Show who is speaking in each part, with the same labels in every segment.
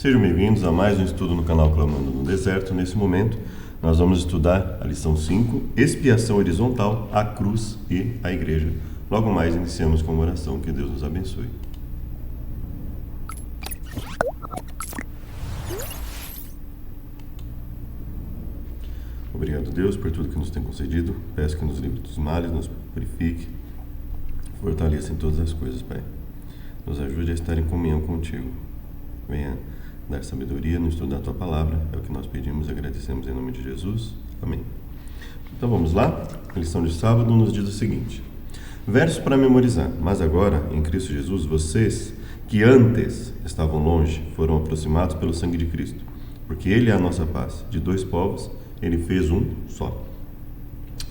Speaker 1: Sejam bem-vindos a mais um estudo no canal Clamando no Deserto. Nesse momento, nós vamos estudar a lição 5, Expiação Horizontal, a Cruz e a Igreja. Logo mais, iniciamos com uma oração. Que Deus nos abençoe. Obrigado, Deus, por tudo que nos tem concedido. Peço que nos livre dos males, nos purifique, fortaleça em todas as coisas, Pai. Nos ajude a estar em comunhão contigo. Venha dar sabedoria no estudo da Tua Palavra. É o que nós pedimos e agradecemos em nome de Jesus. Amém. Então vamos lá? A lição de sábado nos diz o seguinte: versos para memorizar. Mas agora, em Cristo Jesus, vocês que antes estavam longe foram aproximados pelo sangue de Cristo, porque Ele é a nossa paz. De dois povos, Ele fez um só.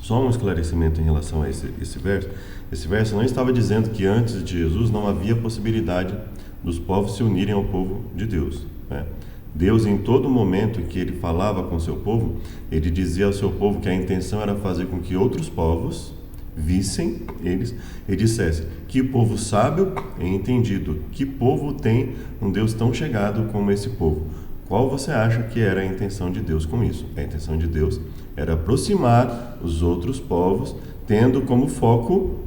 Speaker 1: Só um esclarecimento em relação a esse verso. Esse verso não estava dizendo que antes de Jesus não havia possibilidade dos povos se unirem ao povo de Deus, né? Deus, em todo momento em que Ele falava com o seu povo, Ele dizia ao seu povo que a intenção era fazer com que outros povos vissem eles e dissessem: que povo sábio e entendido, que povo tem um Deus tão chegado como esse povo. Qual você acha que era a intenção de Deus com isso? A intenção de Deus era aproximar os outros povos, tendo como foco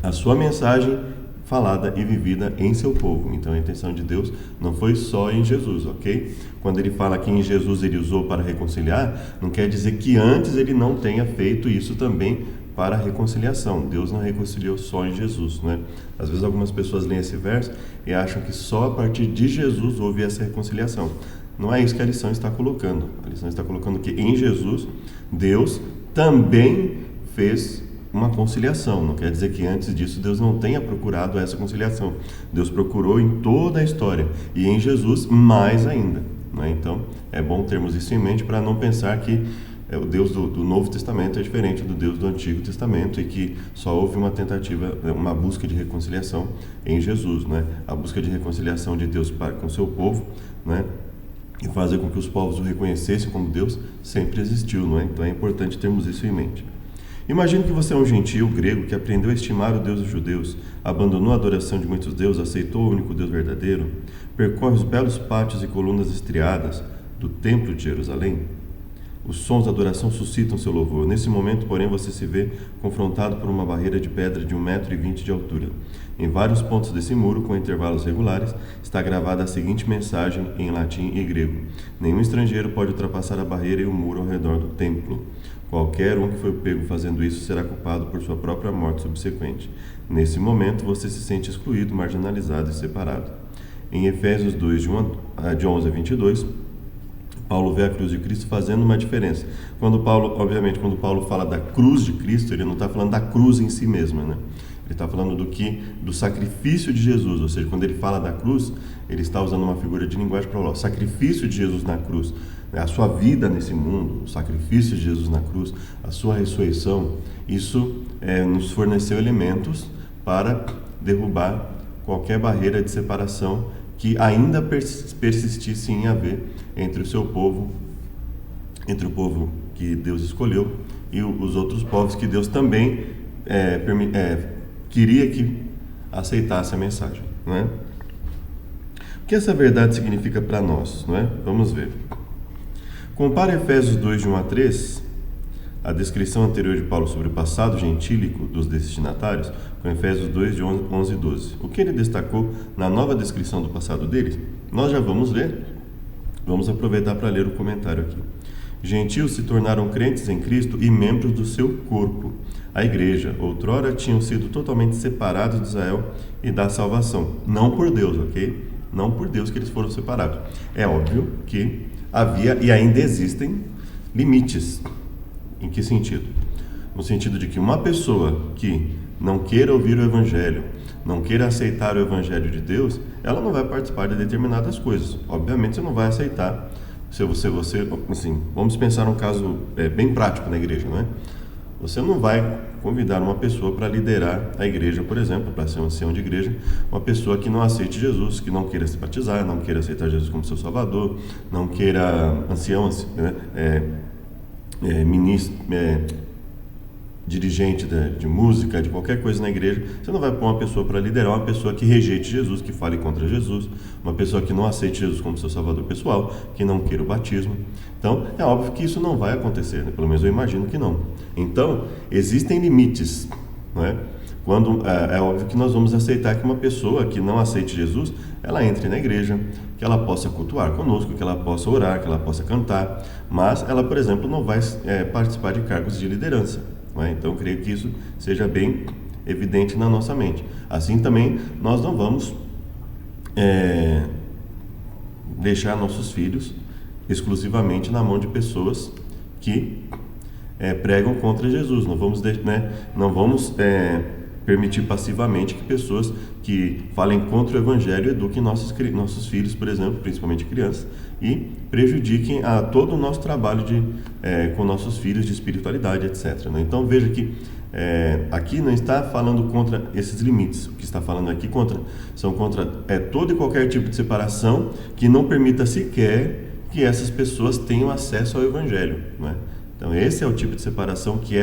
Speaker 1: a sua mensagem falada e vivida em seu povo. Então a intenção de Deus não foi só em Jesus, ok? Quando ele fala que em Jesus ele usou para reconciliar, não quer dizer que antes ele não tenha feito isso também para a reconciliação. Deus não reconciliou só em Jesus, né? Às vezes algumas pessoas leem esse verso e acham que só a partir de Jesus houve essa reconciliação. Não é isso que a lição está colocando. A lição está colocando que em Jesus, Deus também fez uma conciliação. Não quer dizer que antes disso Deus não tenha procurado essa conciliação. Deus procurou em toda a história e em Jesus mais ainda, né? Então é bom termos isso em mente para não pensar que o Deus do Novo Testamento é diferente do Deus do Antigo Testamento e que só houve uma tentativa, uma busca de reconciliação em Jesus, né? A busca de reconciliação de Deus para com o seu povo, né? E fazer com que os povos o reconhecessem como Deus sempre existiu, não é? Então é importante termos isso em mente. Imagine que você é um gentio grego que aprendeu a estimar o Deus dos judeus, abandonou a adoração de muitos deuses, aceitou o único Deus verdadeiro, percorre os belos pátios e colunas estriadas do Templo de Jerusalém. Os sons da adoração suscitam seu louvor. Nesse momento, porém, você se vê confrontado por uma barreira de pedra de 1,20 m de altura. Em vários pontos desse muro, com intervalos regulares, está gravada a seguinte mensagem em latim e grego: nenhum estrangeiro pode ultrapassar a barreira e o muro ao redor do templo. Qualquer um que foi pego fazendo isso será culpado por sua própria morte subsequente. Nesse momento, você se sente excluído, marginalizado e separado. Em Efésios 2, de 11 a 22, Paulo vê a cruz de Cristo fazendo uma diferença. Quando Paulo fala da cruz de Cristo, ele não está falando da cruz em si mesma, né? Ele está falando do sacrifício de Jesus, ou seja, quando ele fala da cruz, ele está usando uma figura de linguagem para falar o sacrifício de Jesus na cruz, né? A sua vida nesse mundo, o sacrifício de Jesus na cruz, a sua ressurreição, isso nos forneceu elementos para derrubar qualquer barreira de separação que ainda persistisse em haver entre o seu povo, entre o povo que Deus escolheu e os outros povos que Deus também queria que aceitasse a mensagem, não é? O que essa verdade significa para nós, não é? Vamos ver. Compare Efésios 2, de 1 a 3, a descrição anterior de Paulo sobre o passado gentílico dos destinatários, com Efésios 2, de 11 e 12. O que ele destacou na nova descrição do passado deles, nós já vamos ler. Vamos aproveitar para ler o comentário aqui. Gentios se tornaram crentes em Cristo e membros do seu corpo. A igreja, outrora, tinham sido totalmente separados de Israel e da salvação. Não por Deus, ok? Não por Deus que eles foram separados. É óbvio que havia e ainda existem limites. Em que sentido? No sentido de que uma pessoa que não queira ouvir o Evangelho, não queira aceitar o Evangelho de Deus, ela não vai participar de determinadas coisas. Obviamente você não vai aceitar. Se você assim, vamos pensar num caso bem prático na igreja, não é? Você não vai convidar uma pessoa para liderar a igreja, por exemplo, para ser um ancião de igreja, uma pessoa que não aceite Jesus, que não queira se batizar, não queira aceitar Jesus como seu Salvador, não queira ministro, dirigente de música, de qualquer coisa na igreja, você não vai pôr uma pessoa para liderar uma pessoa que rejeite Jesus, que fale contra Jesus, uma pessoa que não aceite Jesus como seu salvador pessoal, que não queira o batismo. Então, é óbvio que isso não vai acontecer, né? Pelo menos eu imagino que não. Então, existem limites, não é? Quando é óbvio que nós vamos aceitar que uma pessoa que não aceite Jesus, ela entre na igreja, que ela possa cultuar conosco, que ela possa orar, que ela possa cantar, mas ela, por exemplo, não vai participar de cargos de liderança. Então, eu creio que isso seja bem evidente na nossa mente. Assim também, nós não vamos deixar nossos filhos exclusivamente na mão de pessoas que pregam contra Jesus. Não vamos, não vamos permitir passivamente que pessoas que falem contra o Evangelho eduquem nossos filhos, por exemplo, principalmente crianças, e prejudiquem a todo o nosso trabalho com nossos filhos de espiritualidade, etc. Então veja que aqui não está falando contra esses limites. O que está falando aqui são contra todo e qualquer tipo de separação que não permita sequer que essas pessoas tenham acesso ao Evangelho, né? Então esse é o tipo de separação que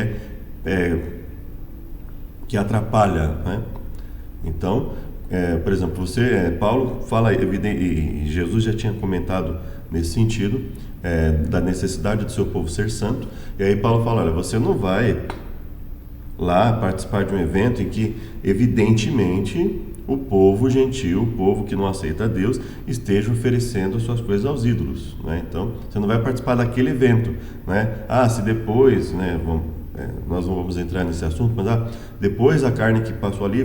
Speaker 1: atrapalha, né? Então, por exemplo, Paulo fala, e Jesus já tinha comentado nesse sentido, da necessidade do seu povo ser santo, e aí Paulo fala, olha, você não vai lá participar de um evento em que, evidentemente, o povo gentil, o povo que não aceita Deus, esteja oferecendo suas coisas aos ídolos, né? Então, você não vai participar daquele evento, né? Se depois, né, nós não vamos entrar nesse assunto, mas depois a carne que passou ali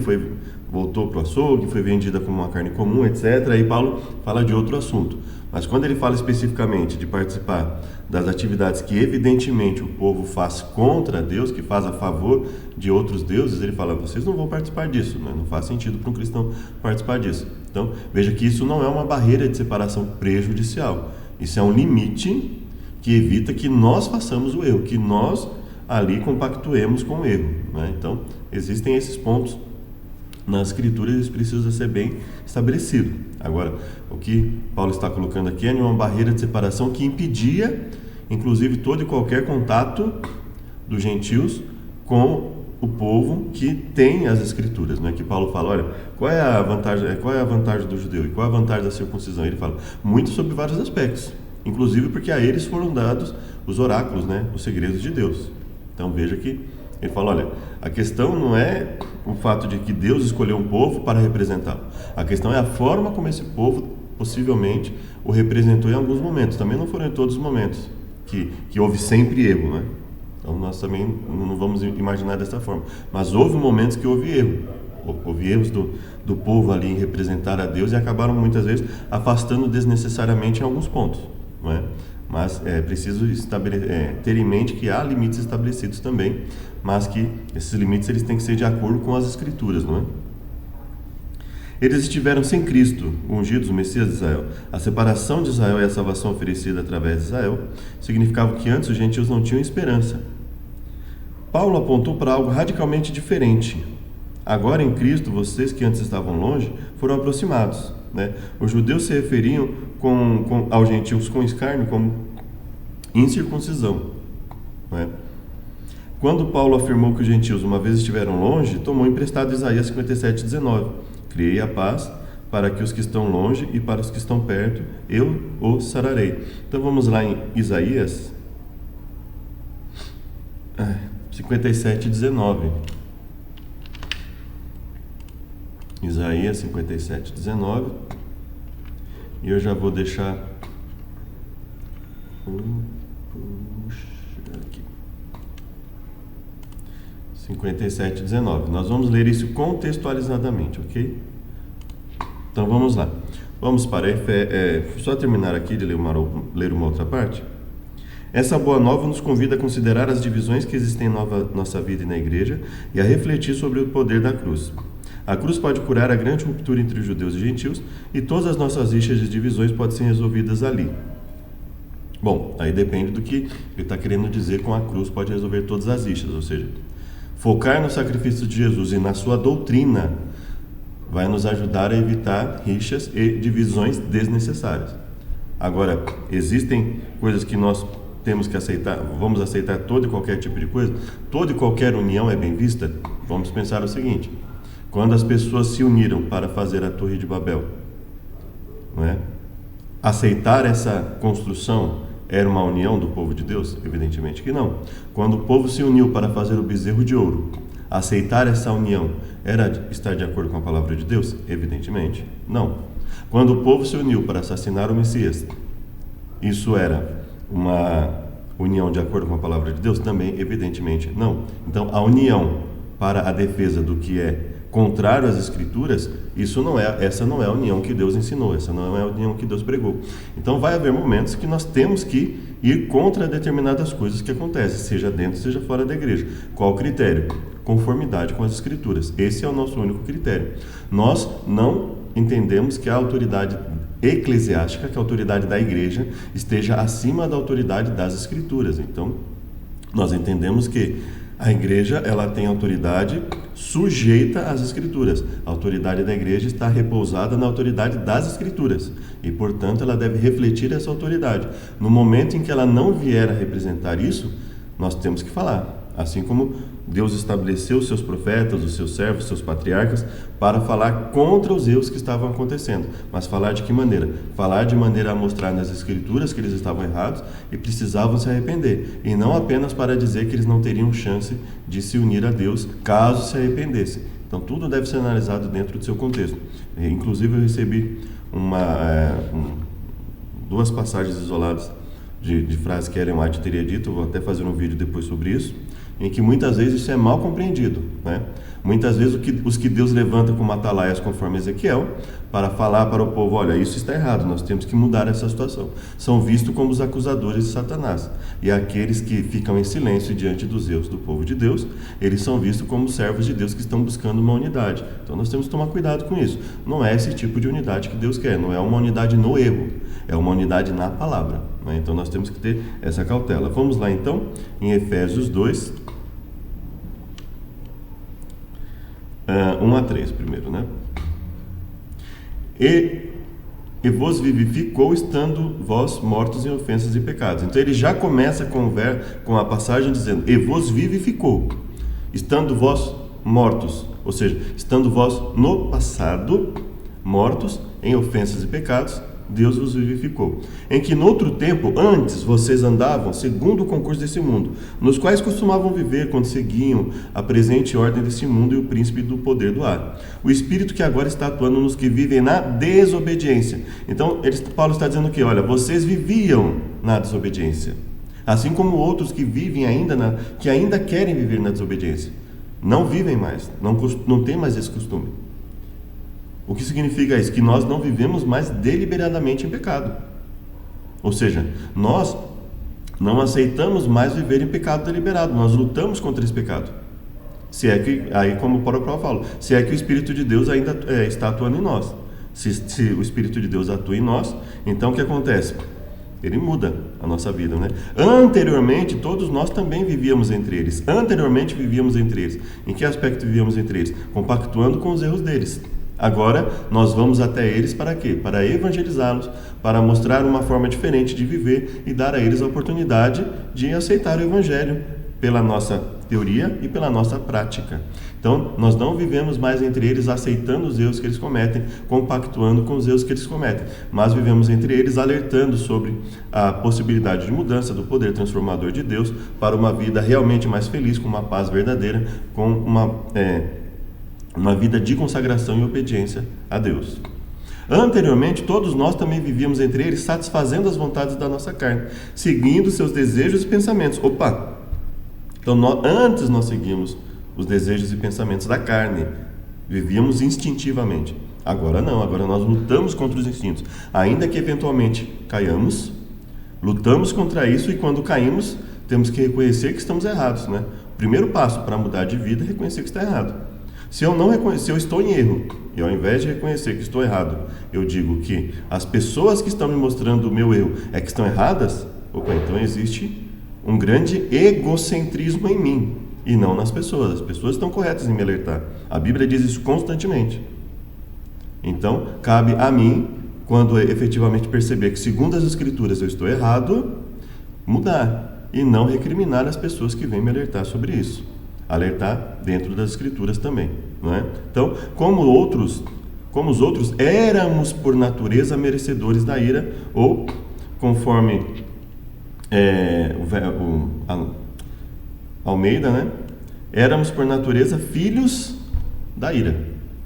Speaker 1: voltou para o açougue, foi vendida como uma carne comum, etc. Aí Paulo fala de outro assunto. Mas quando ele fala especificamente de participar das atividades que evidentemente o povo faz contra Deus, que faz a favor de outros deuses, ele fala, vocês não vão participar disso, né? Não faz sentido para um cristão participar disso. Então, veja que isso não é uma barreira de separação prejudicial. Isso é um limite que evita que nós façamos o erro, que nós ali compactuemos com o erro, né? Então, existem esses pontos nas escrituras, isso precisa ser bem estabelecido. Agora, o que Paulo está colocando aqui é uma barreira de separação que impedia, inclusive, todo e qualquer contato dos gentios com o povo que tem as escrituras, né? Que Paulo fala, olha, qual é a vantagem do judeu e qual é a vantagem da circuncisão? Ele fala muito sobre vários aspectos, inclusive porque a eles foram dados os oráculos, né? Os segredos de Deus. Então veja que ele fala, olha, a questão não é o fato de que Deus escolheu um povo para representá-lo. A questão é a forma como esse povo possivelmente o representou em alguns momentos. Também não foram em todos os momentos que houve sempre erro, né? Então nós também não vamos imaginar dessa forma. Mas houve momentos que houve erro. Houve erros do povo ali em representar a Deus e acabaram muitas vezes afastando desnecessariamente em alguns pontos, não é? Mas é preciso ter em mente que há limites estabelecidos também, mas que esses limites eles têm que ser de acordo com as Escrituras, não é? Eles estiveram sem Cristo, ungidos, o Messias de Israel. A separação de Israel e a salvação oferecida através de Israel significava que antes os gentios não tinham esperança. Paulo apontou para algo radicalmente diferente. Agora em Cristo, vocês que antes estavam longe, foram aproximados, né? Os judeus se referiam aos gentios com escárnio como incircuncisão, né? Quando Paulo afirmou que os gentios uma vez estiveram longe, tomou emprestado Isaías 57:19. Criei a paz para que os que estão longe e para os que estão perto, eu os sararei. Então vamos lá em Isaías 57:19. Isaías 57:19. E eu já vou deixar aqui. 57:19. Nós vamos ler isso contextualizadamente, ok? Então vamos lá. Vamos para só terminar aqui de ler uma outra parte. Essa boa nova nos convida a considerar as divisões que existem em nossa vida e na igreja e a refletir sobre o poder da cruz. A cruz pode curar a grande ruptura entre os judeus e gentios e todas as nossas rixas de divisões podem ser resolvidas ali. Bom, aí depende do que ele está querendo dizer com a cruz pode resolver todas as rixas, ou seja, focar no sacrifício de Jesus e na sua doutrina vai nos ajudar a evitar rixas e divisões desnecessárias. Agora, existem coisas que nós temos que aceitar, vamos aceitar todo e qualquer tipo de coisa? Toda e qualquer união é bem vista? Vamos pensar o seguinte: quando as pessoas se uniram para fazer a Torre de Babel, não é? Aceitar essa construção era uma união do povo de Deus? Evidentemente que não. Quando o povo se uniu para fazer o bezerro de ouro, aceitar essa união era estar de acordo com a palavra de Deus? Evidentemente não. Quando o povo se uniu para assassinar o Messias, isso era uma união de acordo com a palavra de Deus? Também, evidentemente, não. Então, a união para a defesa do que é contrário às Escrituras, essa não é a união que Deus ensinou, essa não é a união que Deus pregou. Então, vai haver momentos que nós temos que ir contra determinadas coisas que acontecem, seja dentro, seja fora da igreja. Qual o critério? Conformidade com as Escrituras. Esse é o nosso único critério. Nós não entendemos que a autoridade eclesiástica, que a autoridade da igreja, esteja acima da autoridade das Escrituras. Então, nós entendemos que a igreja, ela tem autoridade sujeita às Escrituras. A autoridade da igreja está repousada na autoridade das Escrituras e, portanto, ela deve refletir essa autoridade. No momento em que ela não vier a representar isso, nós temos que falar. Assim como Deus estabeleceu os seus profetas, os seus servos, os seus patriarcas, para falar contra os erros que estavam acontecendo. Mas falar de que maneira? Falar de maneira a mostrar nas Escrituras que eles estavam errados e precisavam se arrepender. E não apenas para dizer que eles não teriam chance de se unir a Deus caso se arrependessem. Então tudo deve ser analisado dentro do seu contexto. Inclusive eu recebi duas passagens isoladas de frases que Ellen White teria dito. Eu vou até fazer um vídeo depois sobre isso, em que muitas vezes isso é mal compreendido, né? Muitas vezes os que Deus levanta como atalaias, conforme Ezequiel, para falar para o povo: olha, isso está errado, nós temos que mudar essa situação, são vistos como os acusadores de Satanás. E aqueles que ficam em silêncio diante dos erros do povo de Deus, eles são vistos como servos de Deus que estão buscando uma unidade. Então nós temos que tomar cuidado com isso. Não é esse tipo de unidade que Deus quer, não é uma unidade no erro, é uma unidade na palavra, né? Então nós temos que ter essa cautela. Vamos lá então, em Efésios 2, 1 a 3 primeiro, né? E vos vivificou, estando vós mortos em ofensas e pecados. Então ele já começa com a passagem dizendo: e vos vivificou, estando vós mortos, ou seja, estando vós no passado mortos em ofensas e pecados, Deus vos vivificou. Em que noutro tempo, antes, vocês andavam segundo o concurso desse mundo, nos quais costumavam viver quando seguiam a presente ordem desse mundo e o príncipe do poder do ar, o espírito que agora está atuando nos que vivem na desobediência. Então, Paulo está dizendo que, olha, vocês viviam na desobediência, assim como outros que vivem que ainda querem viver na desobediência. Não vivem mais, não tem mais esse costume. O que significa isso? Que nós não vivemos mais deliberadamente em pecado. Ou seja, nós não aceitamos mais viver em pecado deliberado, nós lutamos contra esse pecado. Se é que, aí como o próprio fala, se é que o Espírito de Deus ainda está atuando em nós. Se o Espírito de Deus atua em nós, então o que acontece? Ele muda a nossa vida, né? Anteriormente, todos nós também vivíamos entre eles. Em que aspecto vivíamos entre eles? Compactuando com os erros deles. Agora, nós vamos até eles para quê? Para evangelizá-los, para mostrar uma forma diferente de viver e dar a eles a oportunidade de aceitar o Evangelho pela nossa teoria e pela nossa prática. Então, nós não vivemos mais entre eles aceitando os erros que eles cometem, compactuando com os erros que eles cometem, mas vivemos entre eles alertando sobre a possibilidade de mudança do poder transformador de Deus para uma vida realmente mais feliz, com uma paz verdadeira, com uma vida de consagração e obediência a Deus. Anteriormente, todos nós também vivíamos entre eles, satisfazendo as vontades da nossa carne, seguindo seus desejos e pensamentos. Então, antes nós seguíamos os desejos e pensamentos da carne, vivíamos instintivamente. Agora não, agora nós lutamos contra os instintos. Ainda que eventualmente caiamos, lutamos contra isso, e quando caímos, temos que reconhecer que estamos errados, né? O primeiro passo para mudar de vida é reconhecer que está errado. Se eu estou em erro, e ao invés de reconhecer que estou errado, eu digo que as pessoas que estão me mostrando o meu erro é que estão erradas, então existe um grande egocentrismo em mim, e não nas pessoas. As pessoas estão corretas em me alertar. A Bíblia diz isso constantemente. Então, cabe a mim, quando efetivamente perceber que segundo as Escrituras eu estou errado, mudar e não recriminar as pessoas que vêm me alertar sobre isso. Alertar dentro das Escrituras também, não é? Então, como os outros, éramos por natureza merecedores da ira, ou conforme Almeida, né? Éramos por natureza filhos da ira,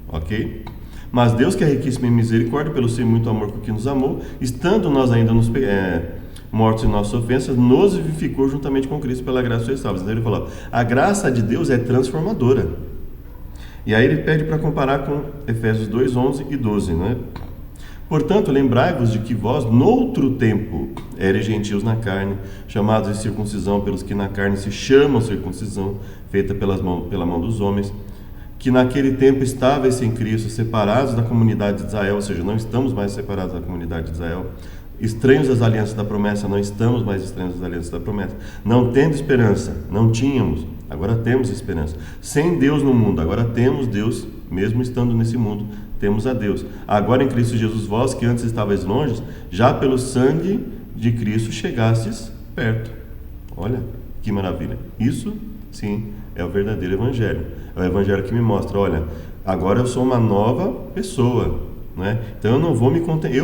Speaker 1: ok? Mas Deus, que é riquíssimo em misericórdia, pelo seu muito amor com que nos amou, estando nós ainda mortos em nossas ofensas, nos vivificou juntamente com Cristo pela graça sois salvos. Então ele falou, a graça de Deus é transformadora. E aí ele pede para comparar com Efésios 2, 11 e 12, né? Portanto, lembrai-vos de que vós, noutro tempo, eres gentios na carne, chamados de circuncisão pelos que na carne se chamam circuncisão, feita pela mão dos homens, que naquele tempo estáveis sem Cristo, separados da comunidade de Israel, ou seja, não estamos mais separados da comunidade de Israel, estranhos às alianças da promessa, não estamos mais estranhos às alianças da promessa, não tendo esperança, não tínhamos, agora temos esperança, sem Deus no mundo, agora temos Deus, mesmo estando nesse mundo, temos a Deus. Agora em Cristo Jesus, vós que antes estavais longe, já pelo sangue de Cristo chegastes perto. Olha que maravilha. Isso sim é o verdadeiro evangelho. É o evangelho que me mostra, olha, agora eu sou uma nova pessoa, né? Então eu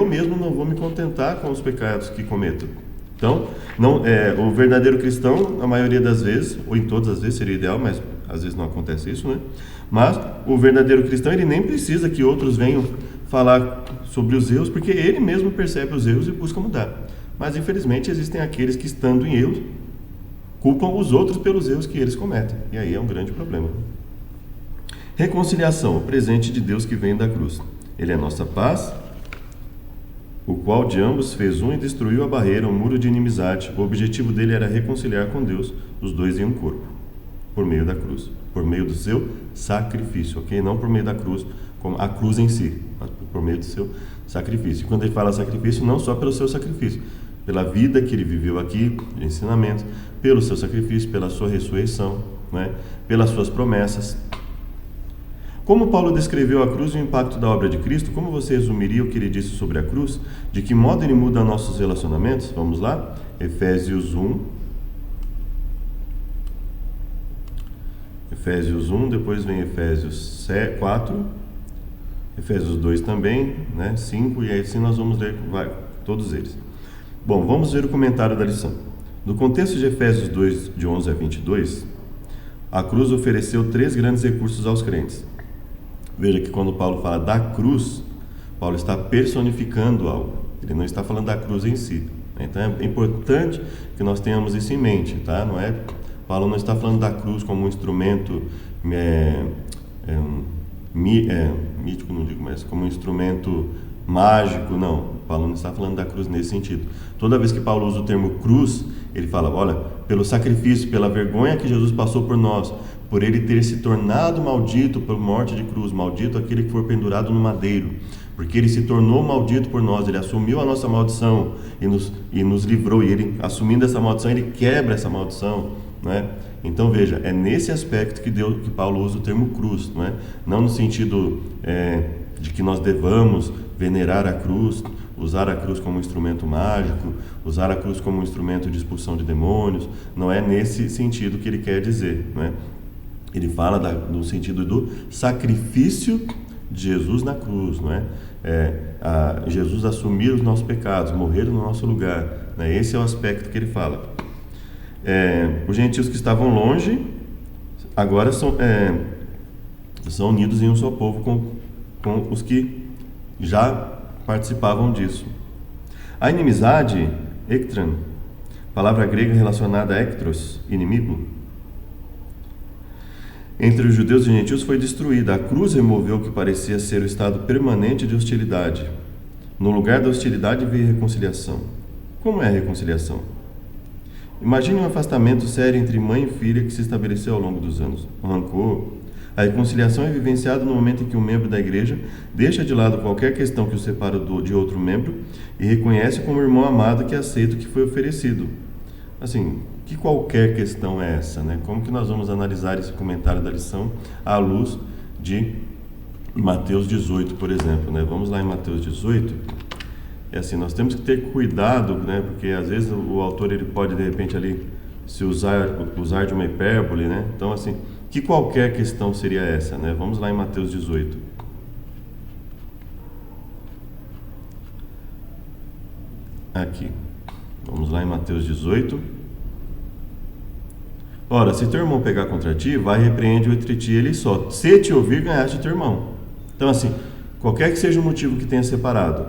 Speaker 1: mesmo não vou me contentar com os pecados que cometo. Então, o verdadeiro cristão, a maioria das vezes, ou em todas as vezes seria ideal, mas às vezes não acontece isso, né? Mas o verdadeiro cristão, ele nem precisa que outros venham falar sobre os erros, porque ele mesmo percebe os erros e busca mudar. Mas infelizmente existem aqueles que, estando em erros, culpam os outros pelos erros que eles cometem. E aí é um grande problema. Reconciliação, o presente de Deus que vem da cruz. Ele é nossa paz, o qual de ambos fez um e destruiu a barreira, o muro de inimizade. O objetivo dele era reconciliar com Deus os dois em um corpo, por meio da cruz, por meio do seu sacrifício, ok? Não por meio da cruz, como a cruz em si, mas por meio do seu sacrifício. Quando ele fala sacrifício, não só pelo seu sacrifício, pela vida que ele viveu aqui, de ensinamentos, pelo seu sacrifício, pela sua ressurreição, né? Pelas suas promessas. Como Paulo descreveu a cruz e o impacto da obra de Cristo, como você resumiria o que ele disse sobre a cruz? De que modo ele muda nossos relacionamentos? Vamos lá? Efésios 1, depois vem Efésios 4, Efésios 2 também, né? 5, e aí assim nós vamos ler todos eles. Bom, vamos ver o comentário da lição. No contexto de Efésios 2, de 11 a 22, a cruz ofereceu 3 grandes recursos aos crentes. Veja que quando Paulo fala da cruz, Paulo está personificando algo. Ele não está falando da cruz em si. Então é importante que nós tenhamos isso em mente, tá? Paulo não está falando da cruz como um instrumento mítico, não digo, mas como um instrumento mágico, não. Paulo não está falando da cruz nesse sentido. Toda vez que Paulo usa o termo cruz, ele fala, olha, pelo sacrifício, pela vergonha que Jesus passou por nós, por ele ter se tornado maldito por morte de cruz, maldito aquele que foi pendurado no madeiro, porque ele se tornou maldito por nós, ele assumiu a nossa maldição e nos livrou, e ele, assumindo essa maldição, ele quebra essa maldição, né? Então veja, é nesse aspecto que Paulo usa o termo cruz, né? Não no sentido de que nós devamos venerar a cruz, usar a cruz como um instrumento mágico, usar a cruz como um instrumento de expulsão de demônios. Não é nesse sentido que ele quer dizer, né? Ele fala no sentido do sacrifício de Jesus na cruz, não é? Jesus assumir os nossos pecados, morrer no nosso lugar, né? Esse é o aspecto que ele fala. Os gentios que estavam longe agora são unidos em um só povo com os que já participavam disso. A inimizade, ektran, palavra grega relacionada a ektros, inimigo, entre os judeus e gentios foi destruída. A cruz removeu o que parecia ser o estado permanente de hostilidade. No lugar da hostilidade veio a reconciliação. Como é a reconciliação? Imagine um afastamento sério entre mãe e filha que se estabeleceu ao longo dos anos. Um rancor. A reconciliação é vivenciada no momento em que um membro da igreja deixa de lado qualquer questão que o separa de outro membro e reconhece como irmão amado que aceita o que foi oferecido. Assim, que qualquer questão é essa, né? Como que nós vamos analisar esse comentário da lição à luz de Mateus 18, por exemplo, né? Vamos lá em Mateus 18 é assim, nós temos que ter cuidado, né? Porque às vezes o autor ele pode de repente ali se usar de uma hipérbole, né? Então assim, que qualquer questão seria essa, né? Vamos lá em Mateus 18. Aqui. Vamos lá em Mateus 18. Ora, se teu irmão pegar contra ti, vai e repreende-o entre ti e ele só. Se te ouvir, ganhaste teu irmão. Então assim, qualquer que seja o motivo que tenha separado,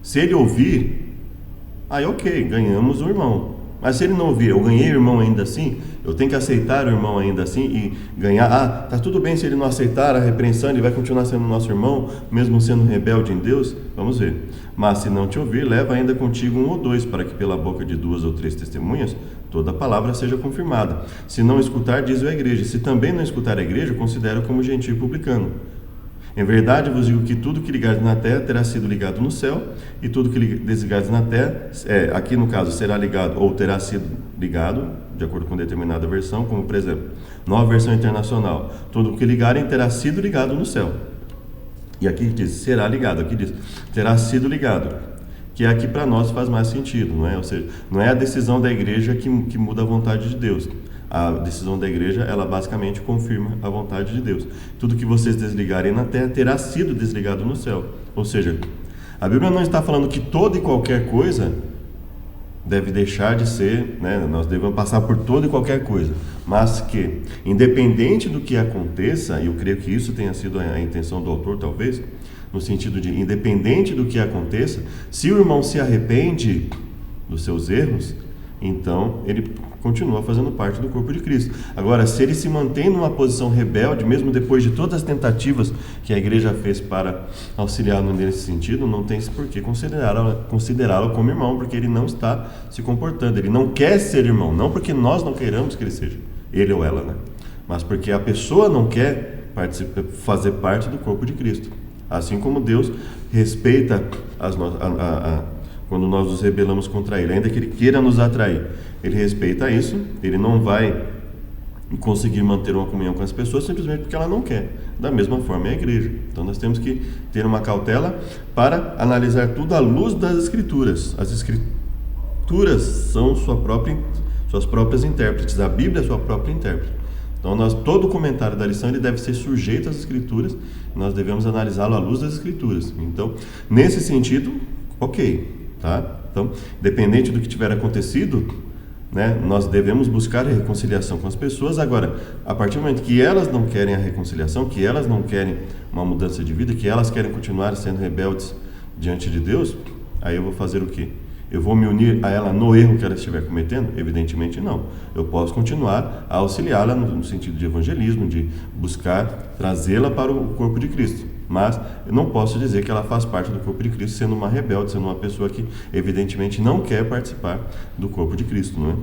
Speaker 1: se ele ouvir, aí ok, ganhamos o irmão. Mas se ele não ouvir, eu ganhei o irmão ainda assim, eu tenho que aceitar o irmão ainda assim e ganhar. Tá tudo bem se ele não aceitar a repreensão, ele vai continuar sendo nosso irmão, mesmo sendo rebelde em Deus? Vamos ver. Mas se não te ouvir, leva ainda contigo 1 ou 2, para que pela boca de 2 ou 3 testemunhas, toda a palavra seja confirmada. Se não escutar, diz a igreja. Se também não escutar a igreja, considera como gentio publicano. Em verdade vos digo que tudo que ligardes na terra terá sido ligado no céu, e tudo que desligardes na terra, aqui no caso será ligado ou terá sido ligado, de acordo com determinada versão, como por exemplo, Nova Versão Internacional, tudo que ligarem terá sido ligado no céu. E aqui diz será ligado, aqui diz terá sido ligado, que aqui para nós faz mais sentido, não é? Ou seja, não é a decisão da igreja que muda a vontade de Deus. A decisão da igreja, ela basicamente confirma a vontade de Deus. Tudo que vocês desligarem na terra terá sido desligado no céu. Ou seja, a Bíblia não está falando que toda e qualquer coisa deve deixar de ser, né? Nós devemos passar por toda e qualquer coisa, mas que, independente do que aconteça, e eu creio que isso tenha sido a intenção do autor, talvez, no sentido de, independente do que aconteça, se o irmão se arrepende dos seus erros, então ele continua fazendo parte do corpo de Cristo. Agora, se ele se mantém numa posição rebelde, mesmo depois de todas as tentativas que a igreja fez para auxiliá-lo nesse sentido, não tem por que considerá-lo como irmão, porque ele não está se comportando, ele não quer ser irmão, não porque nós não queiramos que ele seja, ele ou ela, né? Mas porque a pessoa não quer fazer parte do corpo de Cristo. Assim como Deus respeita quando nós nos rebelamos contra Ele, ainda que Ele queira nos atrair, Ele respeita isso, Ele não vai conseguir manter uma comunhão com as pessoas simplesmente porque ela não quer. Da mesma forma é a igreja. Então nós temos que ter uma cautela para analisar tudo à luz das Escrituras. As Escrituras são suas próprias intérpretes, a Bíblia é sua própria intérprete. Então todo o comentário da lição ele deve ser sujeito às Escrituras, e nós devemos analisá-lo à luz das Escrituras. Então, nesse sentido, ok. Tá? Então, independente do que tiver acontecido, né, nós devemos buscar a reconciliação com as pessoas. Agora, a partir do momento que elas não querem a reconciliação, que elas não querem uma mudança de vida, que elas querem continuar sendo rebeldes diante de Deus, aí eu vou fazer o quê? Eu vou me unir a ela no erro que ela estiver cometendo? Evidentemente não. Eu posso continuar a auxiliá-la no sentido de evangelismo, de buscar trazê-la para o corpo de Cristo. Mas eu não posso dizer que ela faz parte do corpo de Cristo sendo uma rebelde, sendo uma pessoa que evidentemente não quer participar do corpo de Cristo, não é?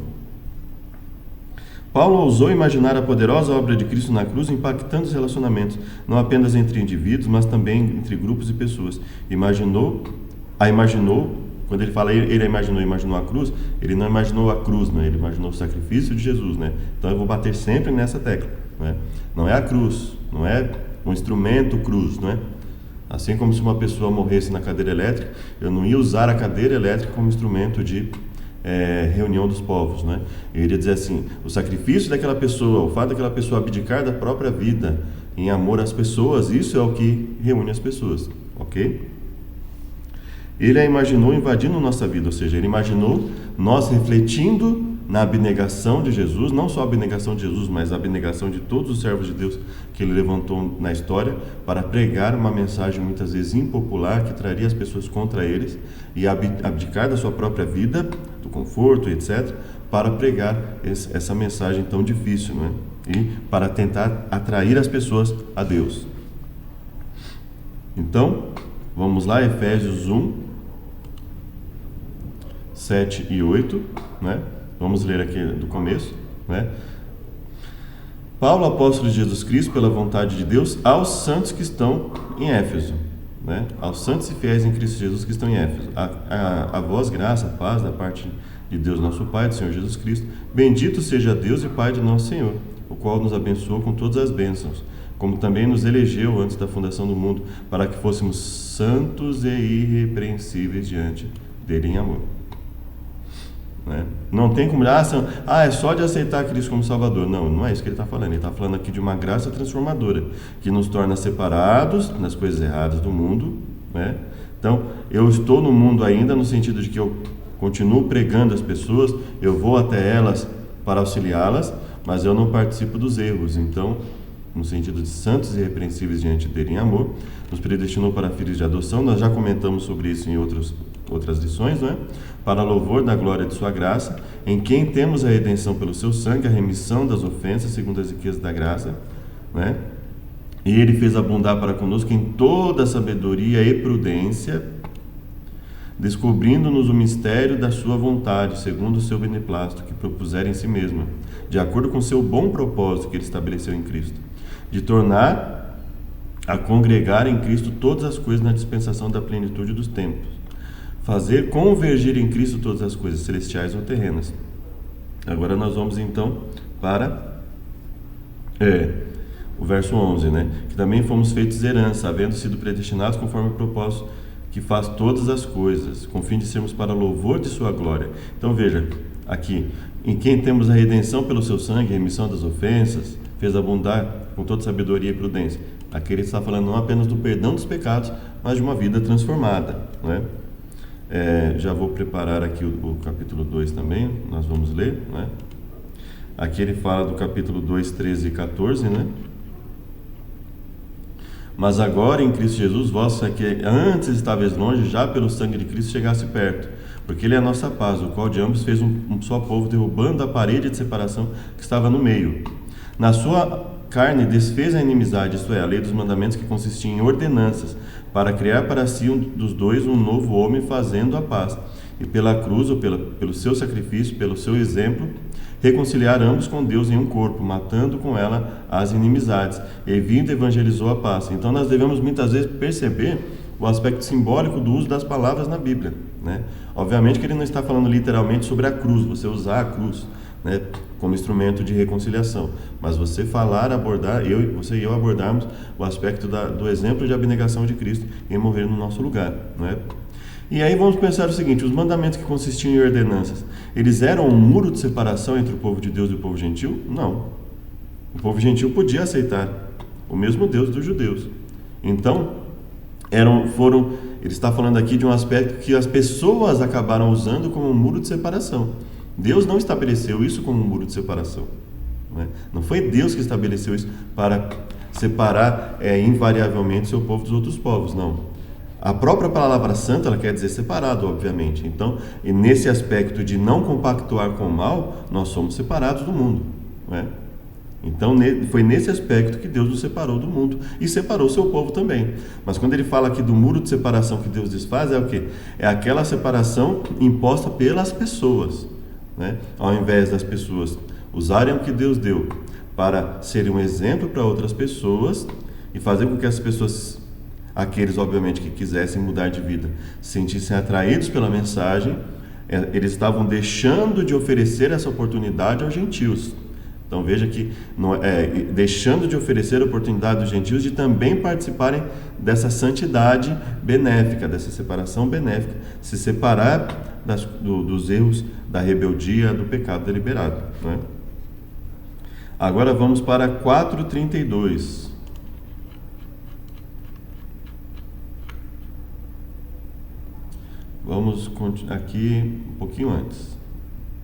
Speaker 1: Paulo ousou imaginar a poderosa obra de Cristo na cruz impactando os relacionamentos, não apenas entre indivíduos, mas também entre grupos de pessoas. Imaginou, quando ele fala ele imaginou a cruz, ele não imaginou a cruz, né? Ele imaginou o sacrifício de Jesus, né? Então eu vou bater sempre nessa tecla, né? Não é a cruz, não é um instrumento cruz, não é? Assim como se uma pessoa morresse na cadeira elétrica, eu não ia usar a cadeira elétrica como instrumento de reunião dos povos, né? Eu iria dizer assim, o sacrifício daquela pessoa, o fato daquela pessoa abdicar da própria vida em amor às pessoas, isso é o que reúne as pessoas, ok? Ele a imaginou invadindo nossa vida, ou seja, ele imaginou nós refletindo na abnegação de Jesus, não só a abnegação de Jesus, mas a abnegação de todos os servos de Deus que ele levantou na história para pregar uma mensagem muitas vezes impopular que traria as pessoas contra eles e abdicar da sua própria vida, do conforto, etc., para pregar essa mensagem tão difícil, não é? E para tentar atrair as pessoas a Deus. Então, vamos lá, Efésios 1, 7 e 8, né? Vamos ler aqui do começo, né? Paulo, apóstolo de Jesus Cristo, pela vontade de Deus, aos santos que estão em Éfeso, né? Aos santos e fiéis em Cristo Jesus que estão em Éfeso. A vós graça, paz da parte de Deus nosso Pai, do Senhor Jesus Cristo. Bendito seja Deus e Pai de nosso Senhor, o qual nos abençoou com todas as bênçãos, como também nos elegeu antes da fundação do mundo, para que fôssemos santos e irrepreensíveis diante dele em amor. Né? Não tem como, é só de aceitar Cristo como Salvador. Não, não é isso que ele está falando. Ele está falando aqui de uma graça transformadora, que nos torna separados das coisas erradas do mundo. Né? Então, eu estou no mundo ainda, no sentido de que eu continuo pregando às pessoas, eu vou até elas para auxiliá-las, mas eu não participo dos erros. Então, no sentido de santos e irrepreensíveis diante dele em amor, nos predestinou para filhos de adoção. Nós já comentamos sobre isso em outras lições, não é? Para louvor da glória de sua graça, em quem temos a redenção pelo seu sangue, a remissão das ofensas, segundo as riquezas da graça, né? E ele fez abundar para conosco em toda sabedoria e prudência, descobrindo-nos o mistério da sua vontade, segundo o seu beneplácito, que propusera em si mesma, de acordo com o seu bom propósito que ele estabeleceu em Cristo, de tornar a congregar em Cristo todas as coisas na dispensação da plenitude dos tempos, fazer convergir em Cristo todas as coisas, celestiais ou terrenas. Agora nós vamos então para o verso 11, né? Que também fomos feitos herança, havendo sido predestinados conforme o propósito que faz todas as coisas, com o fim de sermos para louvor de sua glória. Então veja, aqui, em quem temos a redenção pelo seu sangue, a remissão das ofensas, fez abundar com toda sabedoria e prudência. Aqui ele está falando não apenas do perdão dos pecados, mas de uma vida transformada, né? Já vou preparar aqui o capítulo 2 também, nós vamos ler, né? Aqui ele fala do capítulo 2, 13 e 14, né? Mas agora em Cristo Jesus, vós que antes estáveis longe, já pelo sangue de Cristo chegasse perto, porque ele é a nossa paz, o qual de ambos fez um só povo, derrubando a parede de separação que estava no meio. Na sua carne desfez a inimizade, isto é, a lei dos mandamentos, que consistia em ordenanças, para criar para si dos dois um novo homem, fazendo a paz, e pela cruz, ou pelo seu sacrifício, pelo seu exemplo, reconciliar ambos com Deus em um corpo, matando com ela as inimizades, e vindo evangelizou a paz. Então nós devemos muitas vezes perceber o aspecto simbólico do uso das palavras na Bíblia, né? Obviamente que ele não está falando literalmente sobre a cruz, você usar a cruz, né, como instrumento de reconciliação, mas você abordar, você e eu abordarmos o aspecto do exemplo de abnegação de Cristo em morrer no nosso lugar, né? E aí vamos pensar o seguinte: os mandamentos que consistiam em ordenanças, eles eram um muro de separação entre o povo de Deus e o povo gentil? Não. O povo gentil podia aceitar o mesmo Deus dos judeus. Então, ele está falando aqui de um aspecto que as pessoas acabaram usando como um muro de separação. Deus não estabeleceu isso como um muro de separação, né? Não foi Deus que estabeleceu isso para separar invariavelmente o seu povo dos outros povos, não. A própria palavra santa, ela quer dizer separado, obviamente. Então, e nesse aspecto de não compactuar com o mal, nós somos separados do mundo, né? Então, foi nesse aspecto que Deus nos separou do mundo e separou o seu povo também. Mas quando ele fala aqui do muro de separação que Deus desfaz, é o quê? É aquela separação imposta pelas pessoas, né? Ao invés das pessoas usarem o que Deus deu para serem um exemplo para outras pessoas e fazer com que as pessoas, aqueles obviamente que quisessem mudar de vida, se sentissem atraídos pela mensagem, eles estavam deixando de oferecer essa oportunidade aos gentios. Então veja que deixando de oferecer a oportunidade aos gentios de também participarem dessa santidade benéfica, dessa separação benéfica, se separar dos erros da rebeldia, do pecado deliberado, né? Agora vamos para 4:32. Vamos aqui um pouquinho antes,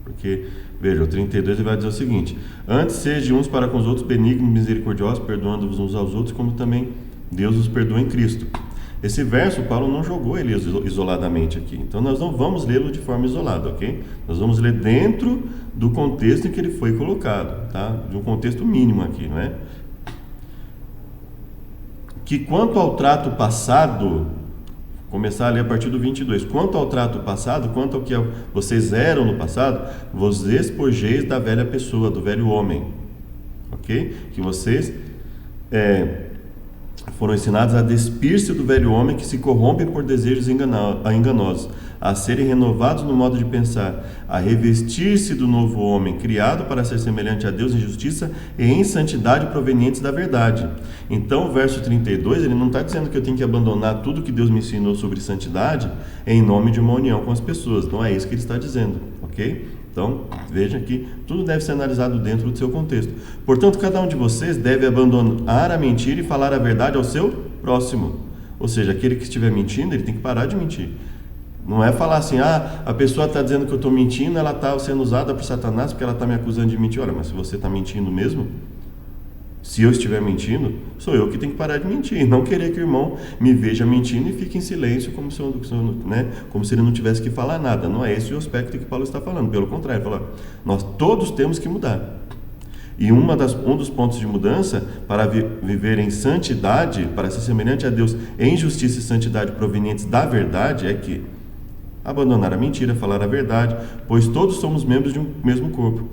Speaker 1: porque, veja, o 32 ele vai dizer o seguinte: antes sejam uns para com os outros benignos, misericordiosos, perdoando-vos uns aos outros, como também Deus os perdoa em Cristo. Esse verso, Paulo não jogou ele isoladamente aqui, então nós não vamos lê-lo de forma isolada, ok? Nós vamos ler dentro do contexto em que ele foi colocado, tá? De um contexto mínimo aqui, não é? Que quanto ao trato passado, começar a ler a partir do 22. Quanto ao trato passado, quanto ao que vocês eram no passado, vos despojeis da velha pessoa, do velho homem, ok? Que vocês foram ensinados a despir-se do velho homem que se corrompe por desejos enganosos, a serem renovados no modo de pensar, a revestir-se do novo homem, criado para ser semelhante a Deus em justiça e em santidade provenientes da verdade. Então, o verso 32, ele não está dizendo que eu tenho que abandonar tudo que Deus me ensinou sobre santidade em nome de uma união com as pessoas. Não é isso que ele está dizendo, ok? Então, veja que tudo deve ser analisado dentro do seu contexto. Portanto, cada um de vocês deve abandonar a mentira e falar a verdade ao seu próximo. Ou seja, aquele que estiver mentindo, ele tem que parar de mentir. Não é falar assim, a pessoa está dizendo que eu estou mentindo, ela está sendo usada por Satanás porque ela está me acusando de mentir. Olha, mas se você está mentindo mesmo, se eu estiver mentindo, sou eu que tenho que parar de mentir. E não querer que o irmão me veja mentindo e fique em silêncio como se ele não tivesse que falar nada. Não é esse o aspecto que Paulo está falando. Pelo contrário, ele fala, nós todos temos que mudar. E um dos pontos de mudança para viver em santidade, para ser semelhante a Deus em justiça e santidade provenientes da verdade, é que abandonar a mentira, falar a verdade, pois todos somos membros de um mesmo corpo.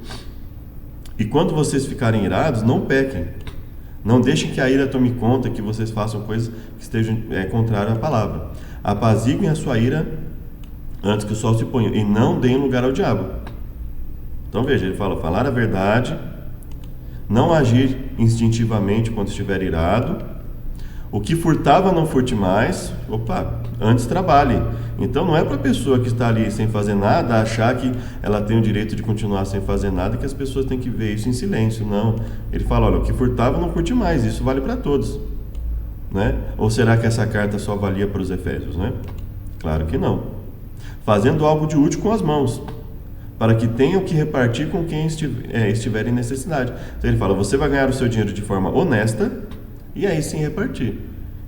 Speaker 1: E quando vocês ficarem irados, não pequem. Não deixem que a ira tome conta, que vocês façam coisas que estejam contrárias à palavra. Apaziguem a sua ira antes que o sol se ponha, e não deem lugar ao diabo. Então veja, ele fala, falar a verdade, não agir instintivamente quando estiver irado. O que furtava, não furte mais. Antes trabalhe. Então não é para a pessoa que está ali sem fazer nada achar que ela tem o direito de continuar sem fazer nada, que as pessoas têm que ver isso em silêncio. Não. Ele fala, olha, o que furtava, não furte mais. Isso vale para todos, né? Ou será que essa carta só valia para os Efésios, né? Claro que não. Fazendo algo de útil com as mãos, para que tenham que repartir com quem estiver em necessidade. Então ele fala, você vai ganhar o seu dinheiro de forma honesta, e aí sim repartir.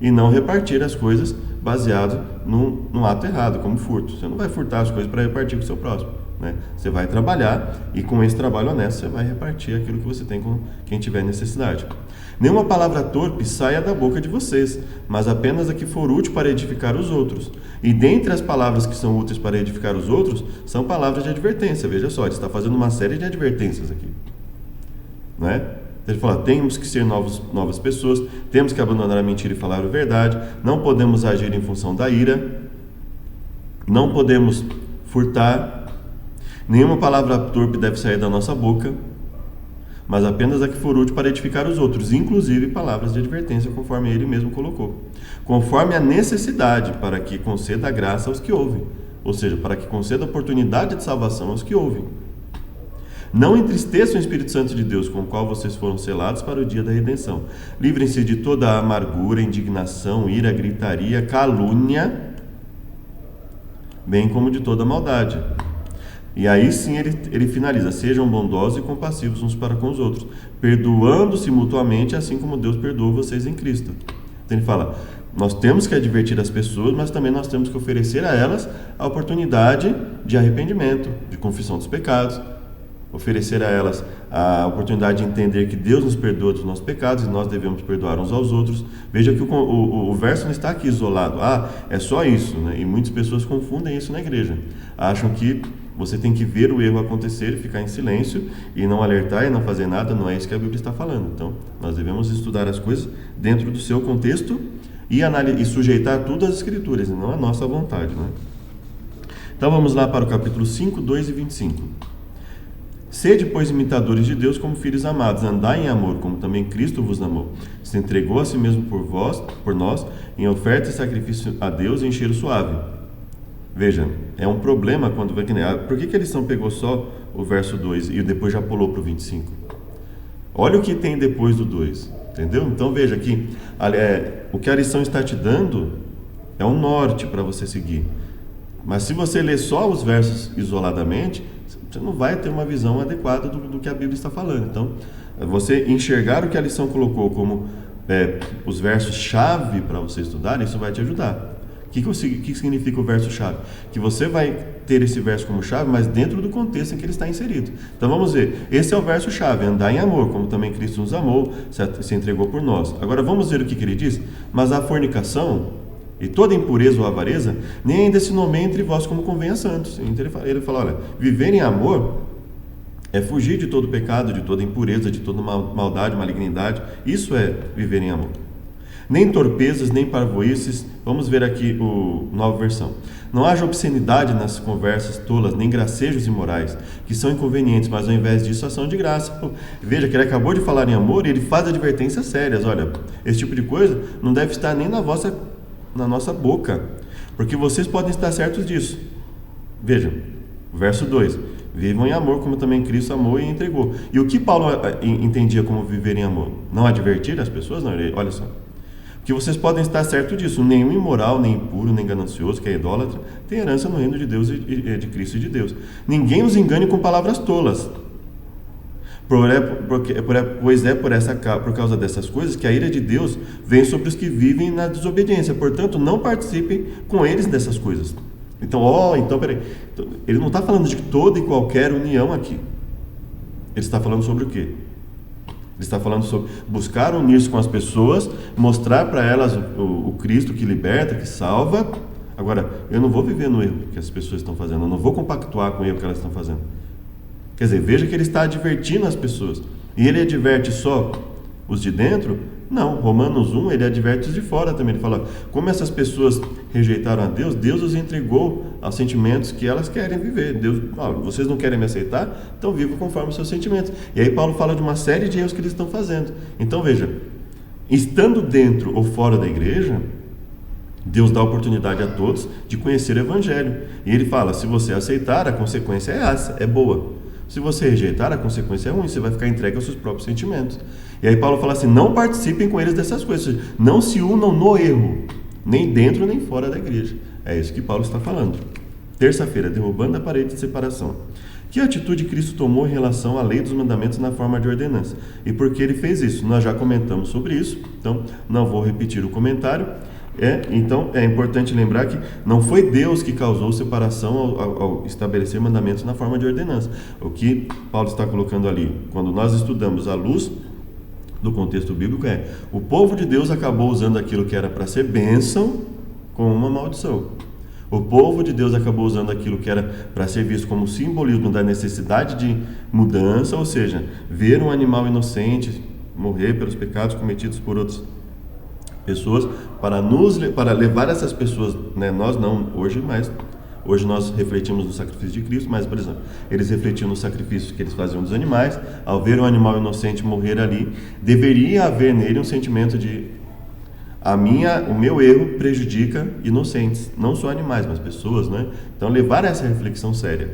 Speaker 1: E não repartir as coisas baseado num ato errado, como furto. Você não vai furtar as coisas para repartir com o seu próximo, né? Você vai trabalhar e com esse trabalho honesto você vai repartir aquilo que você tem com quem tiver necessidade. Nenhuma palavra torpe saia da boca de vocês, mas apenas a que for útil para edificar os outros. E dentre as palavras que são úteis para edificar os outros, são palavras de advertência. Veja só, ele está fazendo uma série de advertências aqui, não é? Ele fala, temos que ser novas pessoas, temos que abandonar a mentira e falar a verdade, não podemos agir em função da ira, não podemos furtar, nenhuma palavra torpe deve sair da nossa boca, mas apenas a que for útil para edificar os outros, inclusive palavras de advertência, conforme ele mesmo colocou, conforme a necessidade, para que conceda graça aos que ouvem, ou seja, para que conceda oportunidade de salvação aos que ouvem. Não entristeçam o Espírito Santo de Deus, com o qual vocês foram selados para o dia da redenção. Livrem-se de toda a amargura, indignação, ira, gritaria, calúnia, bem como de toda maldade. E aí sim ele finaliza, sejam bondosos e compassivos uns para com os outros, perdoando-se mutuamente, assim como Deus perdoou vocês em Cristo. Então ele fala, nós temos que advertir as pessoas, mas também nós temos que oferecer a elas a oportunidade de arrependimento, de confissão dos pecados, oferecer a elas a oportunidade de entender que Deus nos perdoa dos nossos pecados e nós devemos perdoar uns aos outros. Veja que o verso não está aqui isolado. É só isso, né? E muitas pessoas confundem isso na igreja. Acham que você tem que ver o erro acontecer e ficar em silêncio e não alertar e não fazer nada. Não é isso que a Bíblia está falando. Então, nós devemos estudar as coisas dentro do seu contexto e sujeitar tudo às Escrituras, e não à nossa vontade, né? Então, vamos lá para o capítulo 5, 2 e 25. Sede, pois, imitadores de Deus como filhos amados, andai em amor, como também Cristo vos amou. Se entregou a si mesmo por nós, em oferta e sacrifício a Deus em cheiro suave. Veja, é um problema quando vai... Por que a lição pegou só o verso 2 e depois já pulou para o 25? Olha o que tem depois do 2, entendeu? Então veja aqui, o que a lição está te dando é um norte para você seguir. Mas se você ler só os versos isoladamente, você não vai ter uma visão adequada do que a Bíblia está falando. Então, você enxergar o que a lição colocou como os versos-chave para você estudar, isso vai te ajudar. O que significa o verso-chave? Que você vai ter esse verso como chave, mas dentro do contexto em que ele está inserido. Então vamos ver, esse é o verso-chave, andar em amor, como também Cristo nos amou, se entregou por nós. Agora vamos ver o que ele diz. Mas a fornicação e toda impureza ou avareza, nem ainda se nomeia entre vós como convém a santos. Então ele fala, olha, viver em amor é fugir de todo pecado, de toda impureza, de toda maldade, malignidade. Isso é viver em amor. Nem torpezas, nem parvoíces. Vamos ver aqui o nova versão. Não haja obscenidade nas conversas tolas, nem gracejos imorais, que são inconvenientes, mas ao invés disso, ação de graça. Pô, veja que ele acabou de falar em amor e ele faz advertências sérias. Olha, esse tipo de coisa não deve estar nem na nossa boca, porque vocês podem estar certos disso. Vejam, verso 2. Vivam em amor, como também Cristo amou e entregou. E o que Paulo entendia como viver em amor? Não advertir as pessoas? Não, olha só. Que vocês podem estar certos disso. Nenhum imoral, nem impuro, nem ganancioso, que é idólatra, tem herança no reino de Deus e de Cristo e de Deus. Ninguém os engane com palavras tolas. Pois é por causa dessas coisas que a ira de Deus vem sobre os que vivem na desobediência. Portanto, não participem com eles dessas coisas. Então, peraí. Ele não está falando de toda e qualquer união aqui. Ele está falando sobre o quê? Ele está falando sobre buscar unir-se com as pessoas, mostrar para elas o Cristo que liberta, que salva. Agora, eu não vou viver no erro que as pessoas estão fazendo, eu não vou compactuar com o erro que elas estão fazendo. Quer dizer, veja que ele está advertindo as pessoas. E ele adverte só os de dentro? Não, Romanos 1, ele adverte os de fora também. Ele fala, como essas pessoas rejeitaram a Deus, Deus os entregou aos sentimentos que elas querem viver. Deus, vocês não querem me aceitar? Então vivam conforme os seus sentimentos. E aí Paulo fala de uma série de erros que eles estão fazendo. Então veja, estando dentro ou fora da igreja, Deus dá oportunidade a todos de conhecer o Evangelho. E ele fala, se você aceitar, a consequência é essa, é boa. Se você rejeitar, a consequência é ruim, você vai ficar entregue aos seus próprios sentimentos. E aí Paulo fala assim, não participem com eles dessas coisas, não se unam no erro, nem dentro nem fora da igreja. É isso que Paulo está falando. Terça-feira, derrubando a parede de separação. Que atitude Cristo tomou em relação à lei dos mandamentos na forma de ordenança? E por que ele fez isso? Nós já comentamos sobre isso, então não vou repetir o comentário. Então é importante lembrar que não foi Deus que causou separação ao estabelecer mandamentos na forma de ordenança. O que Paulo está colocando ali, quando nós estudamos à luz do contexto bíblico, o povo de Deus acabou usando aquilo que era para ser bênção como uma maldição. O povo de Deus acabou usando aquilo que era para ser visto como simbolismo da necessidade de mudança, ou seja, ver um animal inocente morrer pelos pecados cometidos por outras pessoas, para levar essas pessoas, nós não hoje, mas hoje nós refletimos no sacrifício de Cristo, mas, por exemplo, eles refletiam nos sacrifícios que eles faziam dos animais. Ao ver um animal inocente morrer ali, deveria haver nele um sentimento de o meu erro prejudica inocentes, não só animais, mas pessoas, Então levar essa reflexão séria,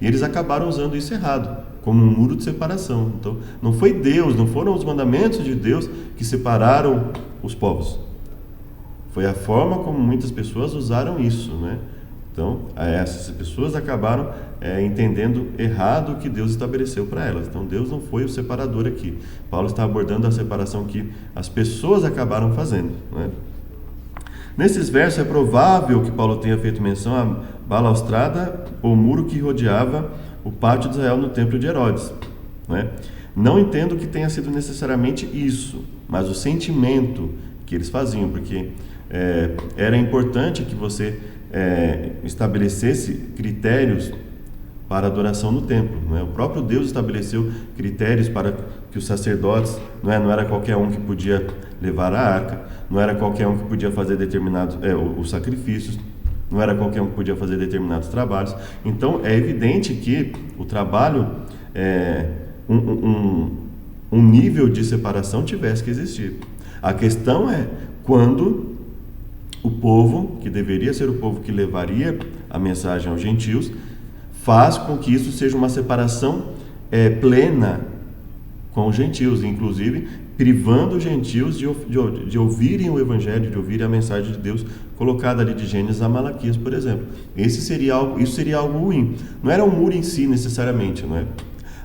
Speaker 1: E eles acabaram usando isso errado, como um muro de separação. Então não foi Deus, não foram os mandamentos de Deus que separaram os povos. Foi a forma como muitas pessoas usaram isso, Então, essas pessoas acabaram entendendo errado o que Deus estabeleceu para elas. Então, Deus não foi o separador aqui. Paulo está abordando a separação que as pessoas acabaram fazendo, Nesses versos é provável que Paulo tenha feito menção à balaustrada ou muro que rodeava o pátio de Israel no templo de Herodes, Não entendo que tenha sido necessariamente isso, mas o sentimento que eles faziam, porque era importante que você estabelecesse critérios para adoração no templo, O próprio Deus estabeleceu critérios para que os sacerdotes, não era qualquer um que podia levar a arca, não era qualquer um que podia fazer determinados os sacrifícios, não era qualquer um que podia fazer determinados trabalhos. Então é evidente que o trabalho, um nível de separação tivesse que existir. A questão é quando o povo, que deveria ser o povo que levaria a mensagem aos gentios, faz com que isso seja uma separação plena com os gentios, inclusive privando os gentios de ouvirem o Evangelho, de ouvirem a mensagem de Deus colocada ali de Gênesis a Malaquias, por exemplo. Isso seria algo ruim. Não era o muro em si necessariamente,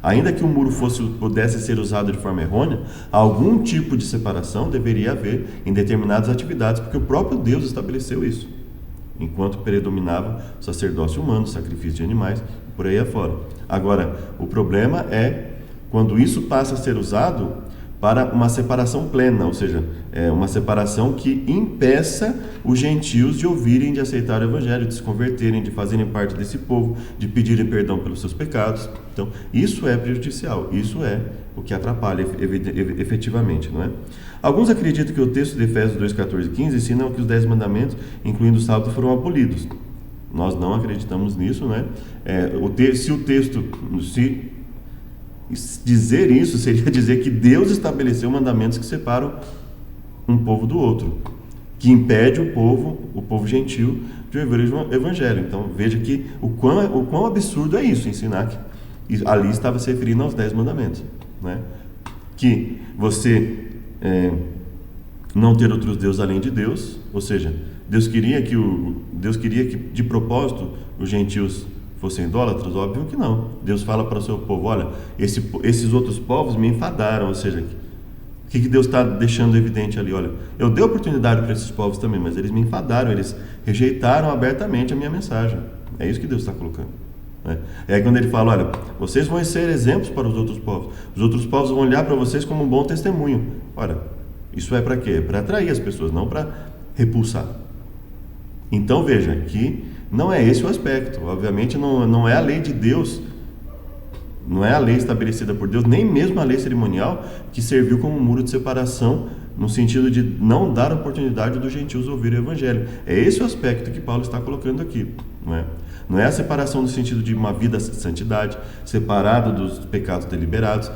Speaker 1: Ainda que o muro pudesse ser usado de forma errônea, algum tipo de separação deveria haver em determinadas atividades, porque o próprio Deus estabeleceu isso, enquanto predominava o sacerdócio humano, o sacrifício de animais, por aí afora. Agora, o problema é quando isso passa a ser usado para uma separação plena, ou seja, uma separação que impeça os gentios de ouvirem, de aceitar o evangelho, de se converterem, de fazerem parte desse povo, de pedirem perdão pelos seus pecados. Então, isso é prejudicial, isso é o que atrapalha efetivamente, não é? Alguns acreditam que o texto de Efésios 2, 14 e 15 ensina que os 10 mandamentos, incluindo o sábado, foram abolidos. Nós não acreditamos nisso, né? Se dizer isso seria dizer que Deus estabeleceu mandamentos que separam um povo do outro, que impede o povo gentil, de ouvir o evangelho. Então veja que o quão absurdo é isso, ensinar que ali estava se referindo aos 10 mandamentos, né? Que você não ter outros deuses além de Deus, ou seja, Deus queria que de propósito os gentios fossem idólatras? Óbvio que não. Deus fala para o seu povo: olha, esses outros povos me enfadaram. Ou seja, o que Deus está deixando evidente ali? Olha, eu dei oportunidade para esses povos também, mas eles me enfadaram, eles rejeitaram abertamente a minha mensagem. É isso que Deus está colocando, né? É aí quando ele fala: olha, vocês vão ser exemplos para os outros povos, os outros povos vão olhar para vocês como um bom testemunho. Olha, isso é para quê? Para atrair as pessoas, não para repulsar. Então veja que não é esse o aspecto. Obviamente não é a lei de Deus, não é a lei estabelecida por Deus, nem mesmo a lei cerimonial que serviu como um muro de separação, no sentido de não dar oportunidade dos gentios ouvir o evangelho. É esse o aspecto que Paulo está colocando aqui, não é? Não é a separação no sentido de uma vida de santidade, separado dos pecados deliberados,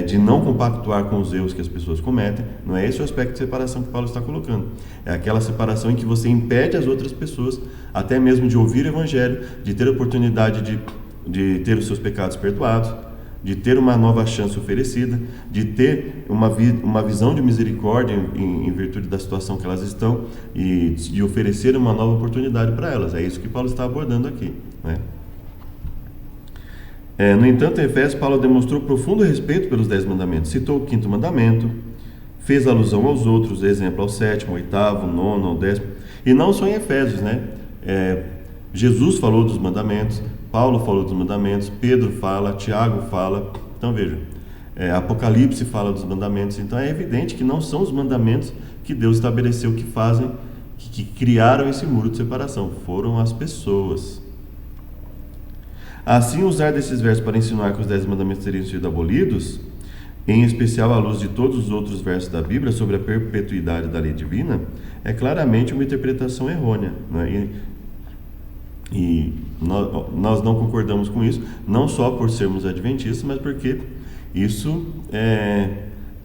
Speaker 1: de não compactuar com os erros que as pessoas cometem. Não é esse o aspecto de separação que Paulo está colocando. É aquela separação em que você impede as outras pessoas, até mesmo de ouvir o evangelho, de ter a oportunidade de ter os seus pecados perdoados, de ter uma nova chance oferecida, de ter uma visão de misericórdia em virtude da situação que elas estão e de oferecer uma nova oportunidade para elas. É isso que Paulo está abordando aqui, né? No entanto, em Efésios, Paulo demonstrou profundo respeito pelos 10 mandamentos. Citou o 5º mandamento, fez alusão aos outros, exemplo ao 7º, 8º, 9º, ao 10º. E não só em Efésios, né? Jesus falou dos mandamentos, Paulo falou dos mandamentos, Pedro fala, Tiago fala. Então veja, Apocalipse fala dos mandamentos. Então é evidente que não são os mandamentos que Deus estabeleceu que fazem, que criaram esse muro de separação, foram as pessoas. Assim, usar desses versos para insinuar que os 10 mandamentos teriam sido abolidos, em especial à luz de todos os outros versos da Bíblia sobre a perpetuidade da lei divina, é claramente uma interpretação errônea, né? E nós não concordamos com isso, não só por sermos adventistas, mas porque isso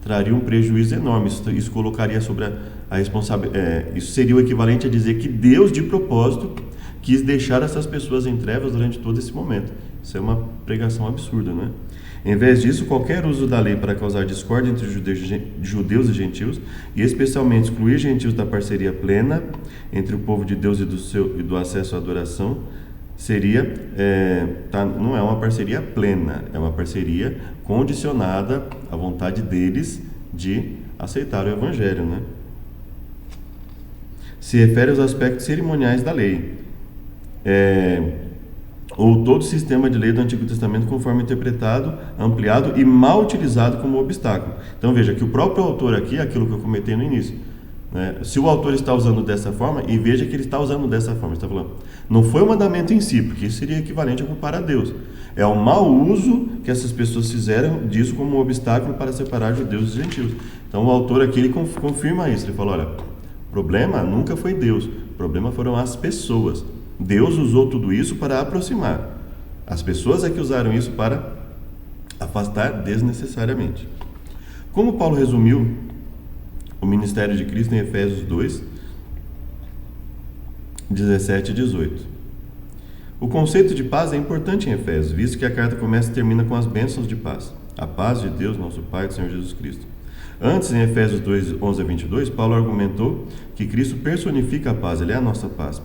Speaker 1: traria um prejuízo enorme. Isso colocaria sobre a responsabilidade. Isso seria o equivalente a dizer que Deus, de propósito, quis deixar essas pessoas em trevas durante todo esse momento. Isso é uma pregação absurda, né? Em vez disso, qualquer uso da lei para causar discórdia entre judeus e gentios, e especialmente excluir gentios da parceria plena entre o povo de Deus e do acesso à adoração, não é uma parceria plena, é uma parceria condicionada à vontade deles de aceitar o evangelho, né? Se refere aos aspectos cerimoniais da lei, ou todo o sistema de lei do Antigo Testamento conforme interpretado, ampliado e mal utilizado como obstáculo. Então veja que o próprio autor aqui, aquilo que eu comentei no início, né? Se o autor está usando dessa forma, e veja que ele está usando dessa forma, está falando, não foi o mandamento em si, porque isso seria equivalente a culpar a Deus. É o mau uso que essas pessoas fizeram disso como um obstáculo para separar judeus dos gentios. Então o autor aqui ele confirma isso, ele fala: olha, o problema nunca foi Deus, o problema foram as pessoas. Deus usou tudo isso para aproximar. As pessoas é que usaram isso para afastar desnecessariamente. Como Paulo resumiu o ministério de Cristo em Efésios 2, 17 e 18. O conceito de paz é importante em Efésios, visto que a carta começa e termina com as bênçãos de paz. A paz de Deus, nosso Pai, do Senhor Jesus Cristo. Antes, em Efésios 2, 11 a 22, Paulo argumentou que Cristo personifica a paz, ele é a nossa paz.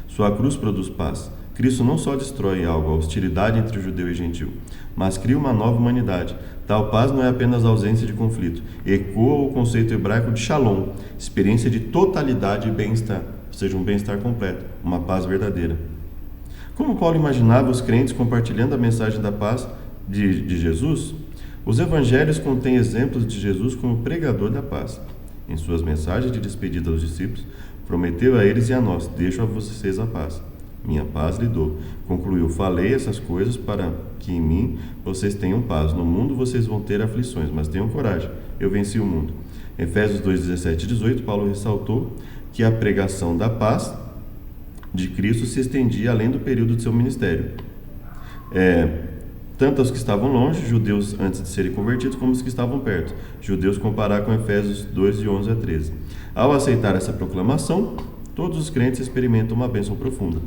Speaker 1: Sua cruz produz paz. Cristo não só destrói algo, a hostilidade entre o judeu e o gentil, mas cria uma nova humanidade. Tal paz não é apenas ausência de conflito, ecoa o conceito hebraico de shalom, experiência de totalidade e bem-estar, ou seja, um bem-estar completo, uma paz verdadeira. Como Paulo imaginava os crentes compartilhando a mensagem da paz de Jesus? Os evangelhos contêm exemplos de Jesus como pregador da paz. Em suas mensagens de despedida aos discípulos, prometeu a eles e a nós: deixo a vocês a paz. Minha paz lhe dou. Concluiu: falei essas coisas para que em mim vocês tenham paz. No mundo vocês vão ter aflições, mas tenham coragem. Eu venci o mundo. Efésios 2, 17 e 18, Paulo ressaltou que a pregação da paz de Cristo se estendia além do período de seu ministério. Tanto aos que estavam longe, judeus antes de serem convertidos, como os que estavam perto. Judeus comparar com Efésios 2, de 11 a 13. Ao aceitar essa proclamação, todos os crentes experimentam uma bênção profunda.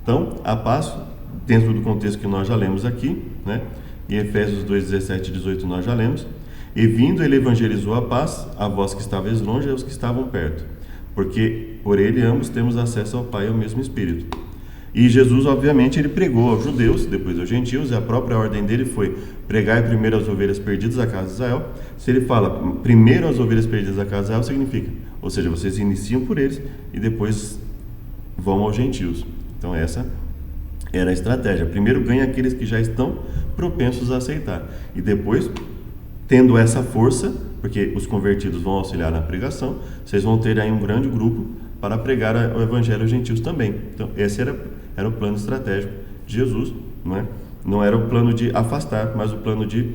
Speaker 1: Então, a paz, dentro do contexto que nós já lemos aqui, né? Em Efésios 2, 17 e 18 nós já lemos: e vindo ele evangelizou a paz a vós que estavais longe e aos que estavam perto, porque por ele ambos temos acesso ao Pai e ao mesmo Espírito. E Jesus, obviamente, ele pregou aos judeus, depois aos gentios, e a própria ordem dele foi: pregai primeiro as ovelhas perdidas da casa de Israel. Se ele fala primeiro as ovelhas perdidas da casa de Israel, significa, ou seja, vocês iniciam por eles e depois vão aos gentios. Então essa era a estratégia: primeiro ganha aqueles que já estão propensos a aceitar, e depois, tendo essa força, porque os convertidos vão auxiliar na pregação, vocês vão ter aí um grande grupo para pregar o evangelho aos gentios também. Então esse era o plano estratégico de Jesus, não é? Não era o plano de afastar, mas o plano de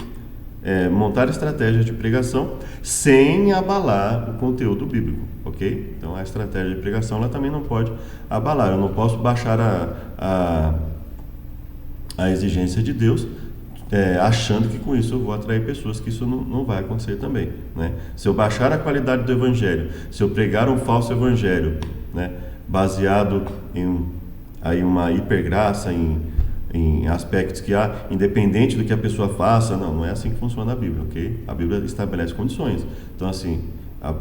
Speaker 1: montar estratégias de pregação sem abalar o conteúdo bíblico, ok? Então a estratégia de pregação ela também não pode abalar. Eu não posso baixar a exigência de Deus achando que com isso eu vou atrair pessoas, que isso não vai acontecer também, né? Se eu baixar a qualidade do evangelho, se eu pregar um falso evangelho, né, baseado em uma hipergraça, em aspectos que independente do que a pessoa faça, não é assim que funciona a Bíblia, ok? A Bíblia estabelece condições. Então assim,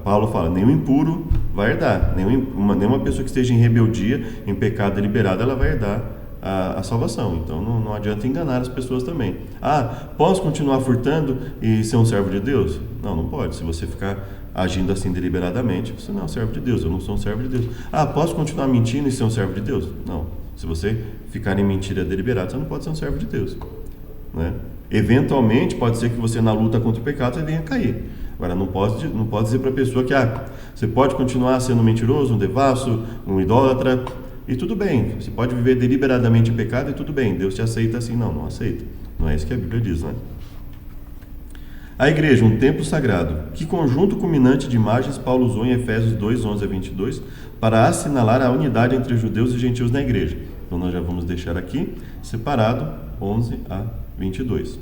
Speaker 1: Paulo fala: nenhum impuro vai herdar, nenhuma pessoa que esteja em rebeldia, em pecado deliberado, ela vai herdar a salvação. Então não adianta enganar as pessoas também. Posso continuar furtando e ser um servo de Deus? Não pode. Se você ficar agindo assim deliberadamente, você não é um servo de Deus. Eu não sou um servo de Deus. Posso continuar mentindo e ser um servo de Deus? Não. Se você ficar em mentira deliberada, você não pode ser um servo de Deus, né? Eventualmente pode ser que você, na luta contra o pecado, você venha cair. Agora não pode dizer para a pessoa que você pode continuar sendo um mentiroso, um devasso, um idólatra, e tudo bem. Você pode viver deliberadamente em pecado e tudo bem, Deus te aceita assim. Não aceita. Não é isso que a Bíblia diz, né? A igreja, um templo sagrado. Que conjunto culminante de imagens Paulo usou em Efésios 2, 11 a 22 para assinalar a unidade entre judeus e gentios na igreja? Então nós já vamos deixar aqui separado 11 a 22.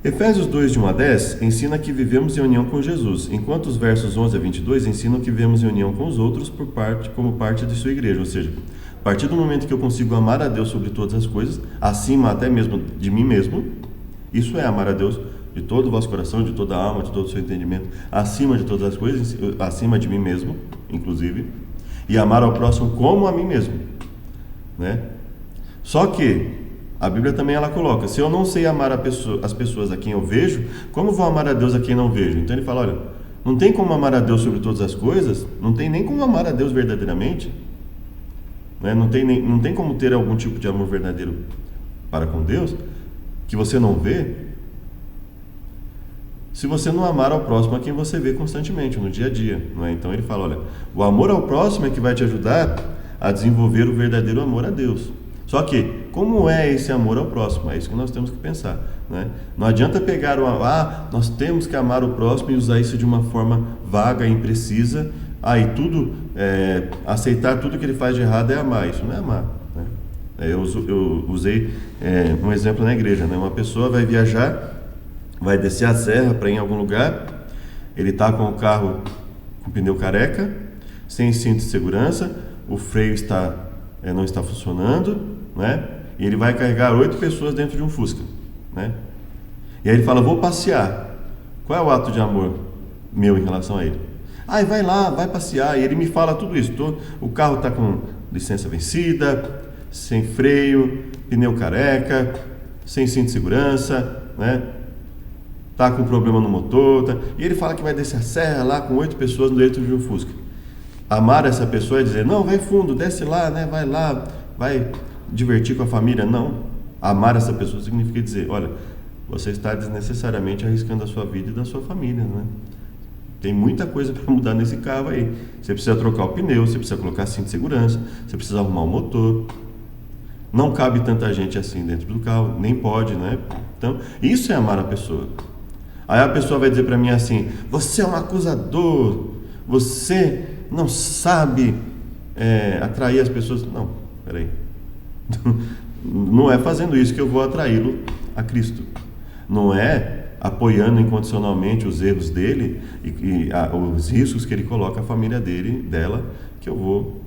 Speaker 1: Efésios 2, de 1 a 10, ensina que vivemos em união com Jesus, enquanto os versos 11 a 22 ensinam que vivemos em união com os outros como parte de sua igreja. Ou seja, a partir do momento que eu consigo amar a Deus sobre todas as coisas, acima até mesmo de mim mesmo, isso é amar a Deus de todo o vosso coração, de toda a alma, de todo o seu entendimento, acima de todas as coisas, acima de mim mesmo, inclusive, e amar ao próximo como a mim mesmo, né? Só que a Bíblia também ela coloca: se eu não sei amar as pessoas a quem eu vejo, como vou amar a Deus a quem não vejo? Então ele fala: olha, não tem como amar a Deus sobre todas as coisas, não tem nem como amar a Deus verdadeiramente, né? Não tem como ter algum tipo de amor verdadeiro para com Deus que você não vê, se você não amar ao próximo a quem você vê constantemente, no dia a dia, não é? Então ele fala: olha, o amor ao próximo é que vai te ajudar a desenvolver o verdadeiro amor a Deus. Só que, como é esse amor ao próximo? É isso que nós temos que pensar, né? Não adianta pegar nós temos que amar o próximo e usar isso de uma forma vaga e imprecisa, aceitar tudo que ele faz de errado é amar. Isso não é amar, né? Eu usei um exemplo na igreja, né? Uma pessoa vai viajar, vai descer a serra para ir em algum lugar, ele está com o carro com pneu careca, sem cinto de segurança, o freio não está funcionando, né? E ele vai carregar 8 pessoas dentro de um Fusca, né? E aí ele fala: vou passear. Qual é o ato de amor meu em relação a ele? Vai lá, vai passear. E ele me fala tudo isso: o carro está com licença vencida, sem freio, pneu careca, sem cinto de segurança, né? Tá com problema no motor, e ele fala que vai descer a serra lá com 8 pessoas dentro de um Fusca. Amar essa pessoa é dizer: não, vai fundo, desce lá, né? Vai lá, vai divertir com a família. Não. Amar essa pessoa significa dizer: olha, você está desnecessariamente arriscando a sua vida e da sua família, né? Tem muita coisa para mudar nesse carro aí. Você precisa trocar o pneu, você precisa colocar cinto de segurança, você precisa arrumar o motor. Não cabe tanta gente assim dentro do carro, nem pode, né? Então, isso é amar a pessoa. Aí a pessoa vai dizer para mim assim: você é um acusador, você não sabe atrair as pessoas. Não, peraí. Não é fazendo isso que eu vou atraí-lo a Cristo. Não é apoiando incondicionalmente os erros dele e os riscos que ele coloca à família dela, que eu vou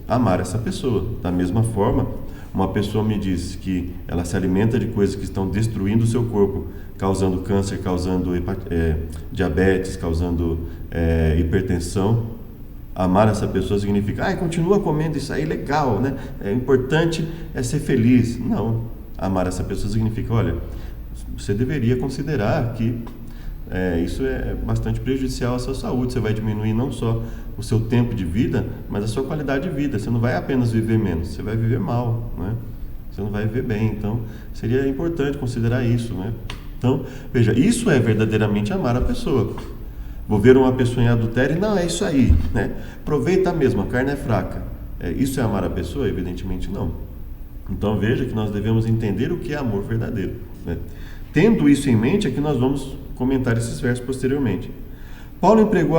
Speaker 1: amar essa pessoa. Da mesma forma, uma pessoa me diz que ela se alimenta de coisas que estão destruindo o seu corpo, causando câncer, causando diabetes, causando hipertensão. Amar essa pessoa significa, continua comendo isso aí, legal, né? É importante ser feliz. Não, amar essa pessoa significa, olha, você deveria considerar que isso é bastante prejudicial à sua saúde. Você vai diminuir não só o seu tempo de vida, mas a sua qualidade de vida. Você não vai apenas viver menos, você vai viver mal, né? Você não vai viver bem. Então, seria importante considerar isso, né? Então, veja, isso é verdadeiramente amar a pessoa. Vou ver uma pessoa em adultério, não, é isso aí, né? Aproveita mesmo, a carne é fraca. Isso é amar a pessoa? Evidentemente não. Então veja que nós devemos entender o que é amor verdadeiro, né? Tendo isso em mente, é que nós vamos comentar esses versos posteriormente. Paulo empregou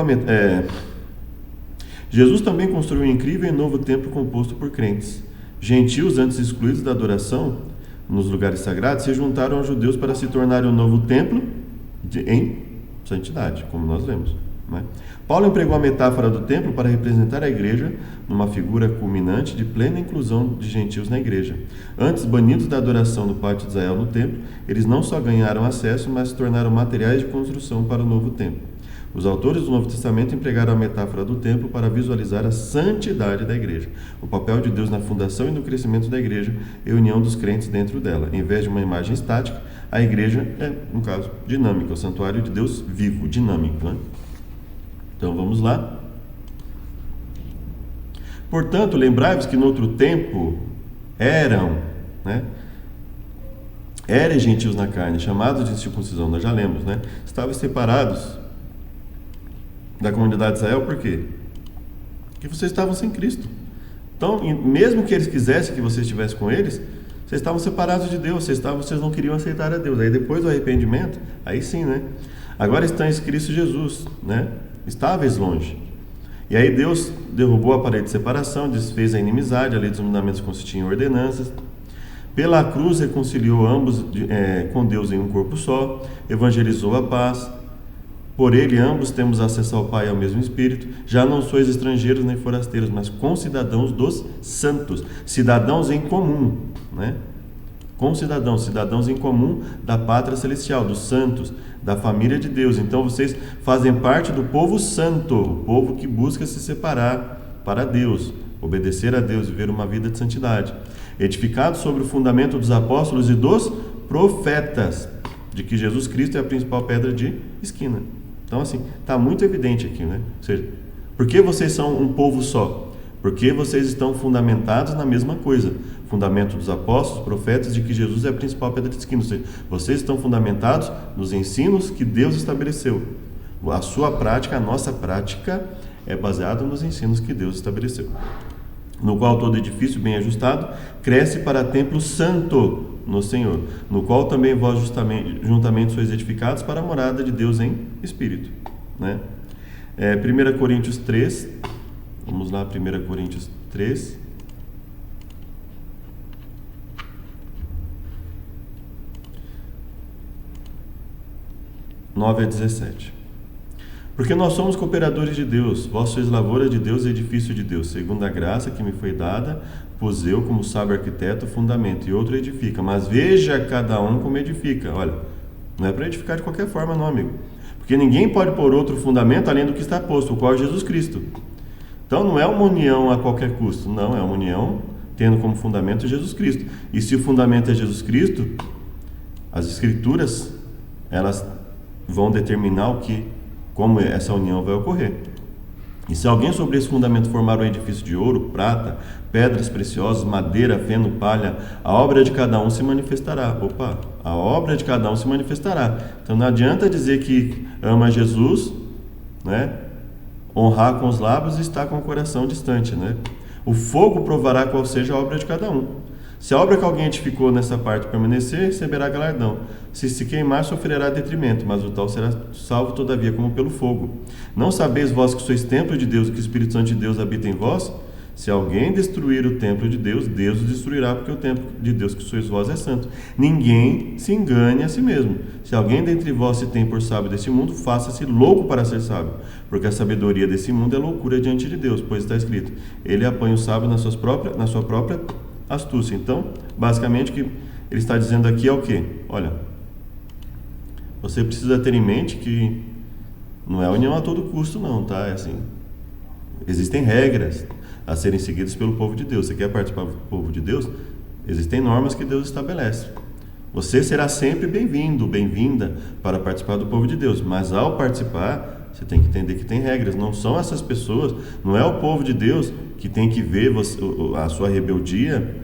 Speaker 1: Jesus também construiu um incrível e novo templo composto por crentes. Gentios, antes excluídos da adoração nos lugares sagrados, se juntaram aos judeus para se tornar um novo templo em santidade, como nós lemos, né? Paulo empregou a metáfora do templo para representar a igreja numa figura culminante de plena inclusão de gentios na igreja. Antes banidos da adoração no pátio de Israel no templo, eles não só ganharam acesso, mas se tornaram materiais de construção para o novo templo. Os autores do Novo Testamento empregaram a metáfora do templo para visualizar a santidade da igreja, o papel de Deus na fundação e no crescimento da igreja e a união dos crentes dentro dela. Em vez de uma imagem estática, a igreja é, no caso, dinâmica, o santuário de Deus vivo, dinâmico, né? Então vamos lá. Portanto, lembrai-vos que no outro tempo eram gentios na carne, chamados de circuncisão, nós já lemos, né? Estavam separados da comunidade de Israel, por quê? Porque vocês estavam sem Cristo. Então, mesmo que eles quisessem que você estivesse com eles, vocês estavam separados de Deus, vocês não queriam aceitar a Deus. Aí depois do arrependimento, aí sim, né? Agora estão em Cristo Jesus, né? Estáveis longe. E aí Deus derrubou a parede de separação, desfez a inimizade, a lei dos mandamentos consistia em ordenanças. Pela cruz reconciliou ambos com Deus em um corpo só, evangelizou a paz. Por ele ambos temos acesso ao Pai e ao mesmo Espírito. Já não sois estrangeiros nem forasteiros, mas concidadãos dos santos, cidadãos em comum, né? Cidadãos em comum da pátria celestial, dos santos, da família de Deus. Então vocês fazem parte do povo santo, o povo que busca se separar para Deus, obedecer a Deus, viver uma vida de santidade, edificados sobre o fundamento dos apóstolos e dos profetas, de que Jesus Cristo é a principal pedra de esquina. Então, assim, está muito evidente aqui, né? Ou seja, por que vocês são um povo só? Porque vocês estão fundamentados na mesma coisa. Fundamento dos apóstolos, profetas, de que Jesus é a principal pedra de esquina. Ou seja, vocês estão fundamentados nos ensinos que Deus estabeleceu. A sua prática, a nossa prática, é baseada nos ensinos que Deus estabeleceu. No qual todo edifício bem ajustado cresce para templo santo no Senhor, no qual também vós juntamente sois edificados para a morada de Deus em Espírito, né? 1 Coríntios 3, vamos lá, 1 Coríntios 3, (9 a 17). Porque nós somos cooperadores de Deus, vós sois lavoura de Deus e edifício de Deus, segundo a graça que me foi dada, pus eu, como sábio arquiteto, o fundamento, e outro edifica. Mas veja cada um como edifica. Olha, não é para edificar de qualquer forma, não, amigo. Porque ninguém pode pôr outro fundamento além do que está posto, o qual é Jesus Cristo. Então não é uma união a qualquer custo, não, é uma união tendo como fundamento Jesus Cristo. E se o fundamento é Jesus Cristo, as Escrituras, elas vão determinar como essa união vai ocorrer. E se alguém sobre esse fundamento formar um edifício de ouro, prata, pedras preciosas, madeira, feno, palha, a obra de cada um se manifestará. Opa, a obra de cada um se manifestará. Então não adianta dizer que ama Jesus, né? Honrar com os lábios e estar com o coração distante, né? O fogo provará qual seja a obra de cada um. Se a obra que alguém edificou nessa parte permanecer, receberá galardão. Se queimar, sofrerá detrimento, mas o tal será salvo todavia como pelo fogo. Não sabeis vós que sois templo de Deus e que o Espírito Santo de Deus habita em vós? Se alguém destruir o templo de Deus, Deus o destruirá, porque o templo de Deus que sois vós é santo. Ninguém se engane a si mesmo. Se alguém dentre vós se tem por sábio deste mundo, faça-se louco para ser sábio, porque a sabedoria desse mundo é loucura diante de Deus, pois está escrito: ele apanha o sábio na sua própria astúcia. Então, basicamente, o que ele está dizendo aqui é o quê? Olha, você precisa ter em mente que não é união a todo custo, não, tá? É assim, existem regras a serem seguidas pelo povo de Deus. Você quer participar do povo de Deus? Existem normas que Deus estabelece. Você será sempre bem-vindo, bem-vinda para participar do povo de Deus, mas ao participar, você tem que entender que tem regras. Não são essas pessoas, não é o povo de Deus que tem que ver a sua rebeldia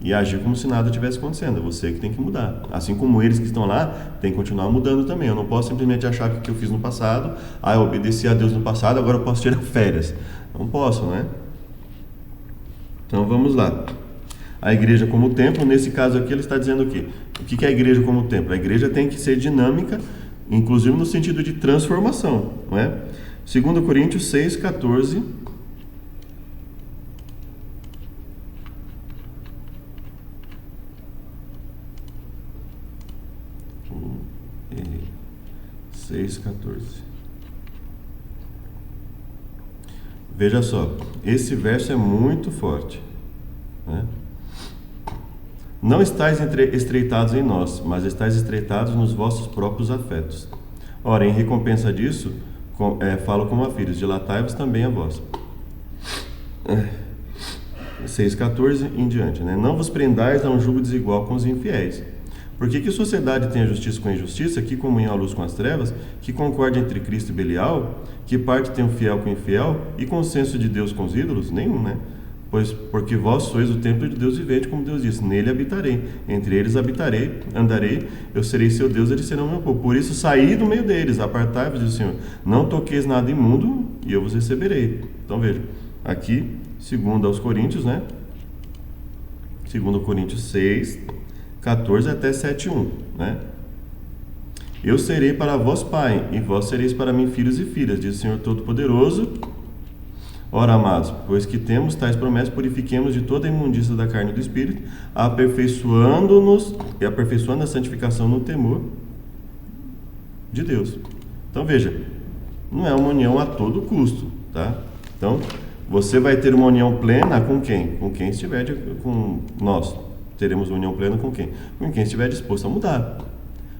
Speaker 1: e agir como se nada tivesse acontecendo. É você que tem que mudar. Assim como eles que estão lá, tem que continuar mudando também. Eu não posso simplesmente achar que o que eu fiz no passado, eu obedeci a Deus no passado, agora eu posso tirar férias. Não posso, né? Então vamos lá. A igreja como templo, nesse caso aqui ele está dizendo o quê? O que é a igreja como templo? A igreja tem que ser dinâmica, inclusive no sentido de transformação, não é? 2 Coríntios 6, 14. Veja só, esse verso é muito forte, né? Não estáis estreitados em nós, mas estáis estreitados nos vossos próprios afetos. Ora, em recompensa disso, falo como a filhos, dilatai-vos também a vós. 6,14 em diante, né? Não vos prendais a um jugo desigual com os infiéis. Porque que sociedade tem a justiça com a injustiça, que comunhão a luz com as trevas, que concórdia entre Cristo e Belial, que parte tem o fiel com o infiel, e consenso de Deus com os ídolos? Nenhum, né? Porque vós sois o templo de Deus vivente, como Deus disse, nele habitarei, entre eles habitarei, andarei, eu serei seu Deus, eles serão meu povo. Por isso saí do meio deles, apartai-vos, diz o Senhor, não toqueis nada imundo, e eu vos receberei. Então veja, aqui, segundo aos Coríntios, né? 2 Coríntios 6, 14 até 7:1, né? Eu serei para vós pai, e vós sereis para mim filhos e filhas, diz o Senhor Todo-Poderoso. Ora, amados, pois que temos tais promessas, purifiquemos de toda a imundícia da carne e do espírito, aperfeiçoando-nos e aperfeiçoando a santificação no temor de Deus. Então veja, não é uma união a todo custo, tá? Então, você vai ter uma união plena com quem? Com quem estiver, com nós. Teremos uma união plena com quem? Com quem estiver disposto a mudar.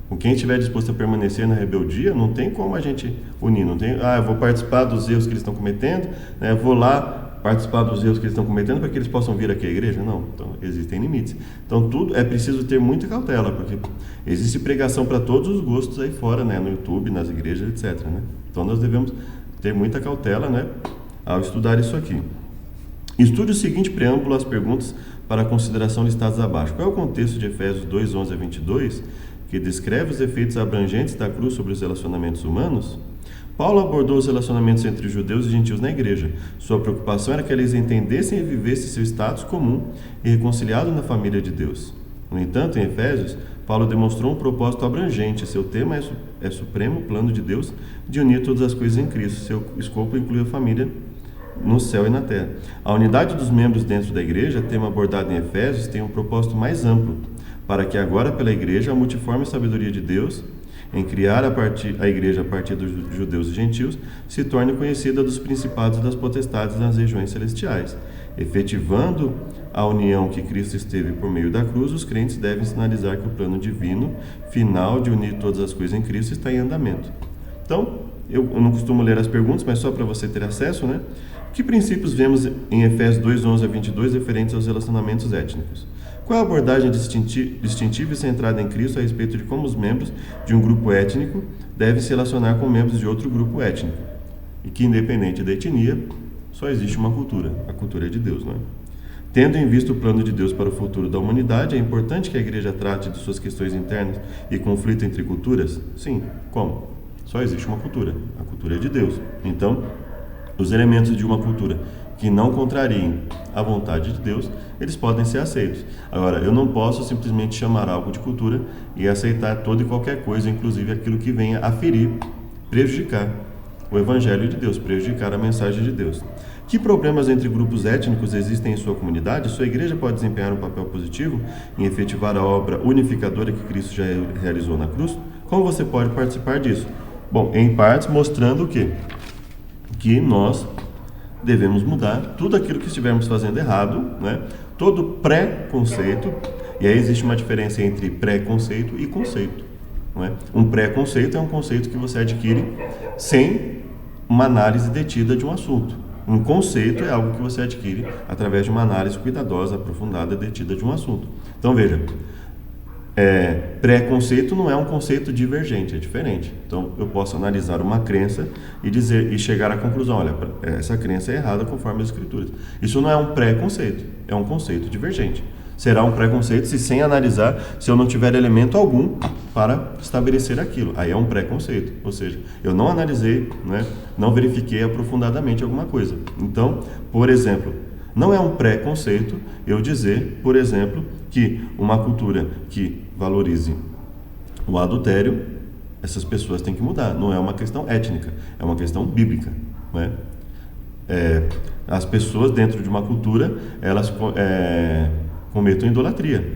Speaker 1: Com quem estiver disposto a permanecer na rebeldia, não tem como a gente unir. Não tem, eu vou participar dos erros que eles estão cometendo, né? Eu vou lá participar dos erros que eles estão cometendo para que eles possam vir aqui à igreja. Não, então existem limites. Então tudo é preciso ter muita cautela, porque existe pregação para todos os gostos aí fora, né? No YouTube, nas igrejas, etc, né? Então nós devemos ter muita cautela, né? Ao estudar isso aqui. Estude o seguinte preâmbulo às perguntas para a consideração listadas abaixo. Qual é o contexto de Efésios 2, 11 a 22, que descreve os efeitos abrangentes da cruz sobre os relacionamentos humanos? Paulo abordou os relacionamentos entre judeus e gentios na igreja. Sua preocupação era que eles entendessem e vivessem seu status comum e reconciliado na família de Deus. No entanto, em Efésios, Paulo demonstrou um propósito abrangente. Seu tema é supremo plano de Deus de unir todas as coisas em Cristo. Seu escopo inclui a família no céu e na terra. A unidade dos membros dentro da igreja, tema abordado em Efésios, tem um propósito mais amplo, para que agora pela igreja a multiforme sabedoria de Deus, em criar a igreja a partir dos judeus e gentios, se torne conhecida dos principados e das potestades nas regiões celestiais. Efetivando a união que Cristo esteve por meio da cruz, os crentes devem sinalizar que o plano divino final de unir todas as coisas em Cristo está em andamento. Então, eu não costumo ler as perguntas, mas só para você ter acesso, né? Que princípios vemos em Efésios 2, 11 a 22 referentes aos relacionamentos étnicos? Qual é a abordagem distintiva e centrada em Cristo a respeito de como os membros de um grupo étnico devem se relacionar com membros de outro grupo étnico? e que, independente da etnia, só existe uma cultura, a cultura é de Deus, não é? Tendo em vista o plano de Deus para o futuro da humanidade, é importante que a igreja trate de suas questões internas e conflito entre culturas? Sim. Como? Só existe uma cultura, a cultura é de Deus. Então, os elementos de uma cultura que não contrariem a vontade de Deus, eles podem ser aceitos. Agora, eu não posso simplesmente chamar algo de cultura e aceitar toda e qualquer coisa, inclusive aquilo que venha a ferir, prejudicar o Evangelho de Deus, prejudicar a mensagem de Deus. Que problemas entre grupos étnicos existem em sua comunidade? Sua igreja pode desempenhar um papel positivo em efetivar a obra unificadora que Cristo já realizou na cruz? Como você pode participar disso? Bom, em partes mostrando o quê? Que nós devemos mudar tudo aquilo que estivermos fazendo errado, né? Todo pré-conceito, e aí existe uma diferença entre pré-conceito e conceito, não é? Um pré-conceito é um conceito que você adquire sem uma análise detida de um assunto. Um conceito é algo que você adquire através de uma análise cuidadosa, aprofundada, detida de um assunto. Então veja, pré-conceito não é um conceito divergente, é diferente. Então eu posso analisar uma crença e chegar à conclusão, olha, essa crença é errada conforme as escrituras. Isso não é um pré-conceito, é um conceito divergente. Será um preconceito se sem analisar, se eu não tiver elemento algum para estabelecer aquilo. Aí é um preconceito, ou seja, eu não analisei, né, não verifiquei aprofundadamente alguma coisa. Então, por exemplo, não é um preconceito eu dizer, por exemplo, que uma cultura que valorize o adultério, essas pessoas têm que mudar. Não é uma questão étnica, é uma questão bíblica, né? As pessoas dentro de uma cultura, elas cometam idolatria.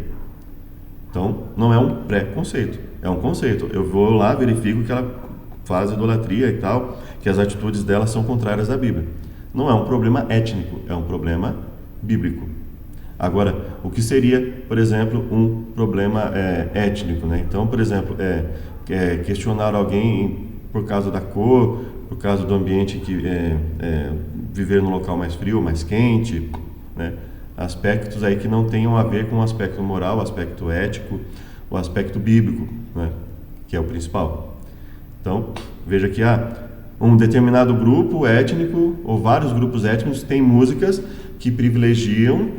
Speaker 1: Então, não é um pré-conceito, é um conceito. Eu vou lá, verifico que ela faz idolatria e tal, que as atitudes dela são contrárias à Bíblia. Não é um problema étnico, é um problema bíblico. Agora, o que seria, por exemplo, um problema étnico, né? Então, por exemplo, questionar alguém por causa da cor, por causa do ambiente que viver num local mais frio, mais quente, né? Aspectos aí que não tenham a ver com o aspecto moral, o aspecto ético, o aspecto bíblico, né? Que é o principal. Então, veja que um determinado grupo étnico, ou vários grupos étnicos, têm músicas que privilegiam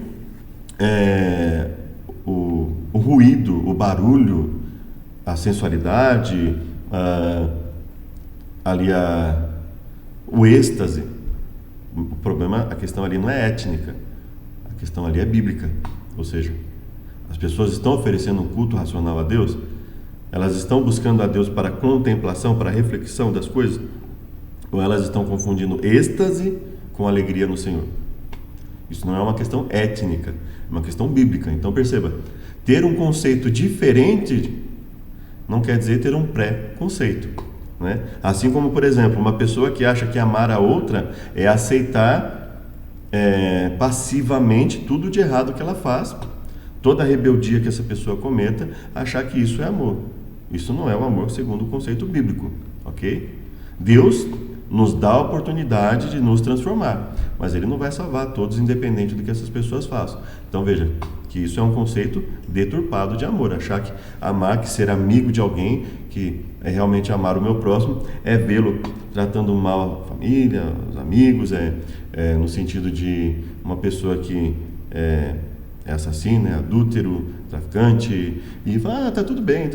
Speaker 1: o ruído, o barulho, a sensualidade, o êxtase. O problema, a questão ali não é étnica, a questão ali é bíblica. Ou seja, as pessoas estão oferecendo um culto racional a Deus, elas estão buscando a Deus para contemplação, para reflexão das coisas, ou elas estão confundindo êxtase com alegria no Senhor? Isso não é uma questão étnica, é uma questão bíblica. Então perceba, ter um conceito diferente não quer dizer ter um pré-conceito, né? Assim como, por exemplo, uma pessoa que acha que amar a outra é aceitar passivamente tudo de errado que ela faz, toda a rebeldia que essa pessoa cometa, achar que isso é amor. Isso não é o amor segundo o conceito bíblico, ok? Deus nos dá a oportunidade de nos transformar, mas Ele não vai salvar todos, independente do que essas pessoas façam. Então veja que isso é um conceito deturpado de amor. Achar que amar, que ser amigo de alguém, que é realmente amar o meu próximo, é vê-lo tratando mal a família, os amigos, no sentido de uma pessoa que é assassino, é adúltero, traficante, e fala, tá tudo bem,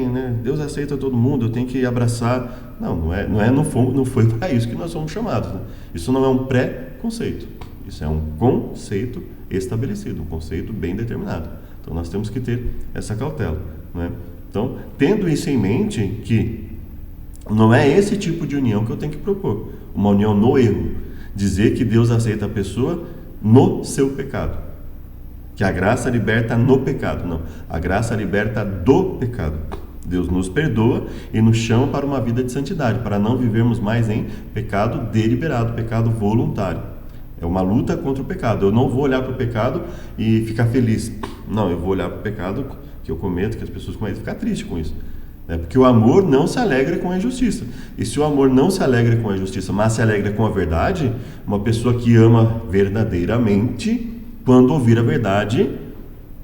Speaker 1: né? Deus aceita todo mundo, eu tenho que abraçar. Não foi para isso que nós somos chamados, né? Isso não é um pré-conceito, isso é um conceito estabelecido, um conceito bem determinado. Então nós temos que ter essa cautela, né? Então, tendo isso em mente, que não é esse tipo de união que eu tenho que propor, uma união no erro, dizer que Deus aceita a pessoa no seu pecado, que a graça liberta no pecado. Não, a graça liberta do pecado. Deus nos perdoa e nos chama para uma vida de santidade, para não vivermos mais em pecado deliberado, pecado voluntário. É uma luta contra o pecado. Eu não vou olhar para o pecado e ficar feliz. Não, eu vou olhar para o pecado que eu cometo, que as pessoas cometem, e ficar triste com isso. Porque o amor não se alegra com a injustiça. E se o amor não se alegra com a injustiça, mas se alegra com a verdade, uma pessoa que ama verdadeiramente, quando ouvir a verdade,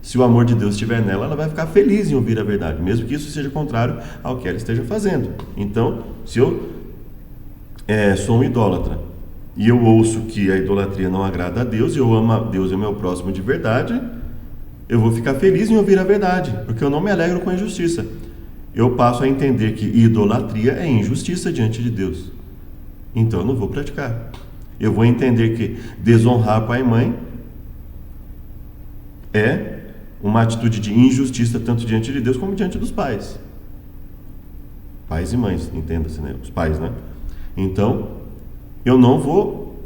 Speaker 1: se o amor de Deus estiver nela, ela vai ficar feliz em ouvir a verdade, mesmo que isso seja contrário ao que ela esteja fazendo. Então, se eu sou um idólatra e eu ouço que a idolatria não agrada a Deus e eu amo a Deus e o meu próximo de verdade, eu vou ficar feliz em ouvir a verdade, porque eu não me alegro com a injustiça. Eu passo a entender que idolatria é injustiça diante de Deus. Então eu não vou praticar. Eu vou entender que desonrar pai e mãe é uma atitude de injustiça tanto diante de Deus como diante dos pais. Pais e mães, entenda-se, né? Os pais, né? Então, eu não vou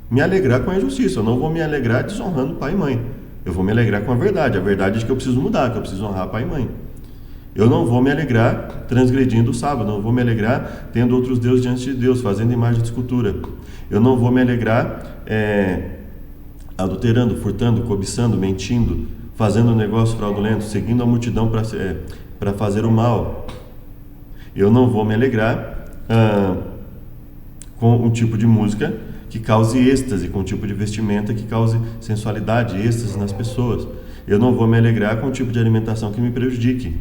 Speaker 1: me alegrar com a injustiça, eu não vou me alegrar desonrando pai e mãe. Eu vou me alegrar com a verdade é de que eu preciso mudar, que eu preciso honrar pai e mãe. Eu não vou me alegrar transgredindo o sábado, não vou me alegrar tendo outros deuses diante de Deus, fazendo imagem de escultura. Eu não vou me alegrar adulterando, furtando, cobiçando, mentindo, fazendo um negócio fraudulento, seguindo a multidão para fazer o mal. Eu não vou me alegrar com um tipo de música que cause êxtase, com um tipo de vestimenta que cause sensualidade, êxtase nas pessoas. Eu não vou me alegrar com um tipo de alimentação que me prejudique.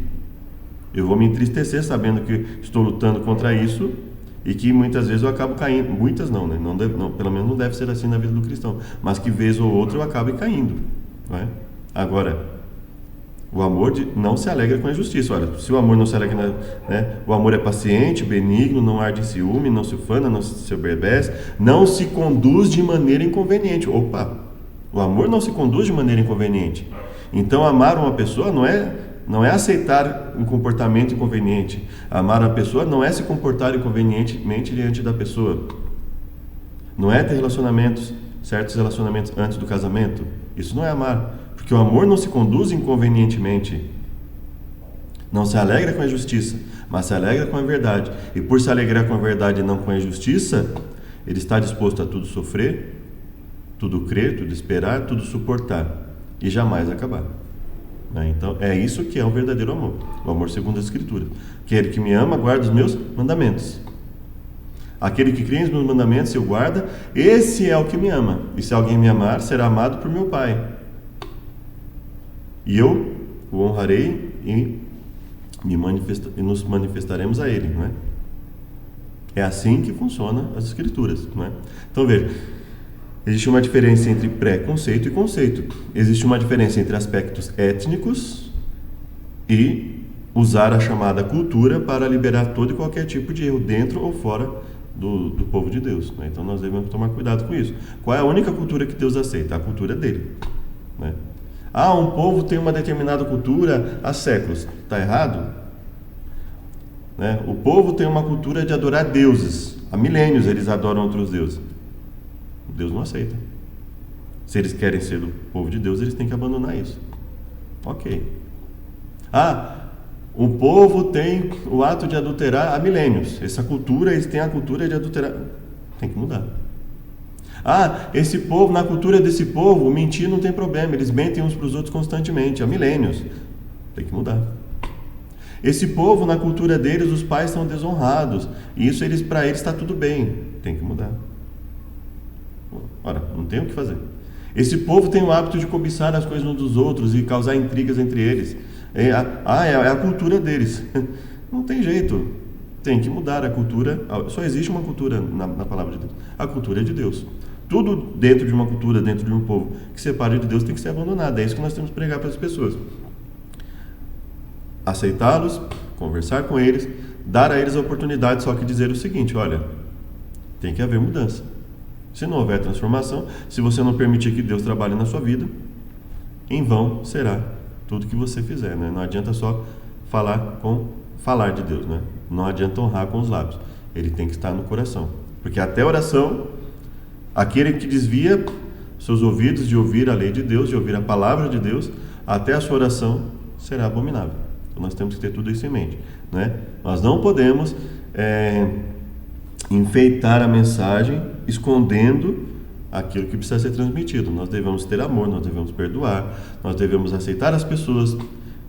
Speaker 1: Eu vou me entristecer sabendo que estou lutando contra isso e que muitas vezes eu acabo caindo. Muitas não, né? Pelo menos não deve ser assim na vida do cristão. Mas que vez ou outra eu acabe caindo. Não é? Agora, o amor não se alegra com a injustiça. Olha, se o amor não se alegra, né? O amor é paciente, benigno, não arde em ciúme, não se ufana, não se embebece, não se conduz de maneira inconveniente. Opa! O amor não se conduz de maneira inconveniente. Então, amar uma pessoa não é aceitar um comportamento inconveniente. Amar a pessoa não é se comportar inconvenientemente diante da pessoa. Não é ter certos relacionamentos antes do casamento. Isso não é amar. Porque o amor não se conduz inconvenientemente. Não se alegra com a injustiça, mas se alegra com a verdade. E por se alegrar com a verdade e não com a injustiça, ele está disposto a tudo sofrer, tudo crer, tudo esperar, tudo suportar. E jamais acabar. Então, é isso que é o verdadeiro amor. O amor segundo as Escrituras. Aquele que me ama, guarda os meus mandamentos. Aquele que crê nos meus mandamentos e o guarda, esse é o que me ama. E se alguém me amar, será amado por meu Pai. E eu o honrarei e nos manifestaremos a Ele. Não é? É assim que funcionam as Escrituras. Não é? Então, veja. Existe uma diferença entre pré-conceito e conceito. Existe uma diferença entre aspectos étnicos e usar a chamada cultura para liberar todo e qualquer tipo de erro dentro ou fora do povo de Deus. Né? Então nós devemos tomar cuidado com isso. Qual é a única cultura que Deus aceita? A cultura dele. Né? Um povo tem uma determinada cultura há séculos. Está errado? Né? O povo tem uma cultura de adorar deuses. Há milênios eles adoram outros deuses. Deus não aceita. Se eles querem ser do povo de Deus, eles têm que abandonar isso. Ok. O povo tem o ato de adulterar há milênios. Essa cultura, eles têm a cultura de adulterar. Tem que mudar. Esse povo, na cultura desse povo, mentir não tem problema. Eles mentem uns para os outros constantemente, há milênios. Tem que mudar. Esse povo, na cultura deles, os pais são desonrados. E isso, para eles está tudo bem. Tem que mudar. Ora, não tem o que fazer. Esse povo tem o hábito de cobiçar as coisas uns dos outros e causar intrigas entre eles. É a cultura deles. Não tem jeito. Tem que mudar a cultura. Só existe uma cultura na palavra de Deus. A cultura é de Deus. Tudo dentro de uma cultura, dentro de um povo que separa de Deus tem que ser abandonado. É isso que nós temos que pregar para as pessoas. Aceitá-los, conversar com eles, dar a eles a oportunidade, só que dizer o seguinte: olha, tem que haver mudança. Se não houver transformação, se você não permitir que Deus trabalhe na sua vida, em vão será tudo que você fizer. Né? Não adianta só falar de Deus. Né? Não adianta honrar com os lábios. Ele tem que estar no coração. Porque até a oração, aquele que desvia seus ouvidos de ouvir a lei de Deus, de ouvir a palavra de Deus, até a sua oração será abominável. Então nós temos que ter tudo isso em mente. Né? Nós não podemos enfeitar a mensagem escondendo aquilo que precisa ser transmitido. Nós devemos ter amor, nós devemos perdoar, nós devemos aceitar as pessoas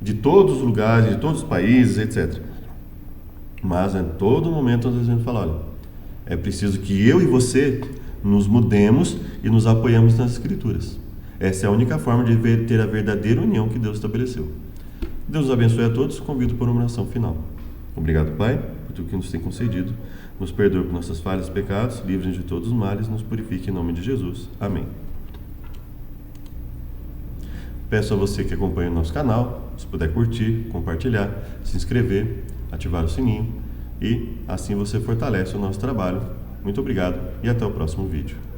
Speaker 1: de todos os lugares, de todos os países, etc. Mas em todo momento nós devemos falar: olha, é preciso que eu e você nos mudemos e nos apoiamos nas Escrituras. Essa é a única forma de ter a verdadeira união que Deus estabeleceu. Deus os abençoe a todos. Convido para uma oração final. Obrigado, Pai, por tudo que nos tem concedido. nos perdoe por nossas falhas e pecados, livre-nos de todos os males, nos purifique em nome de Jesus. Amém. Peço a você que acompanha o nosso canal, se puder curtir, compartilhar, se inscrever, ativar o sininho e assim você fortalece o nosso trabalho. Muito obrigado e até o próximo vídeo.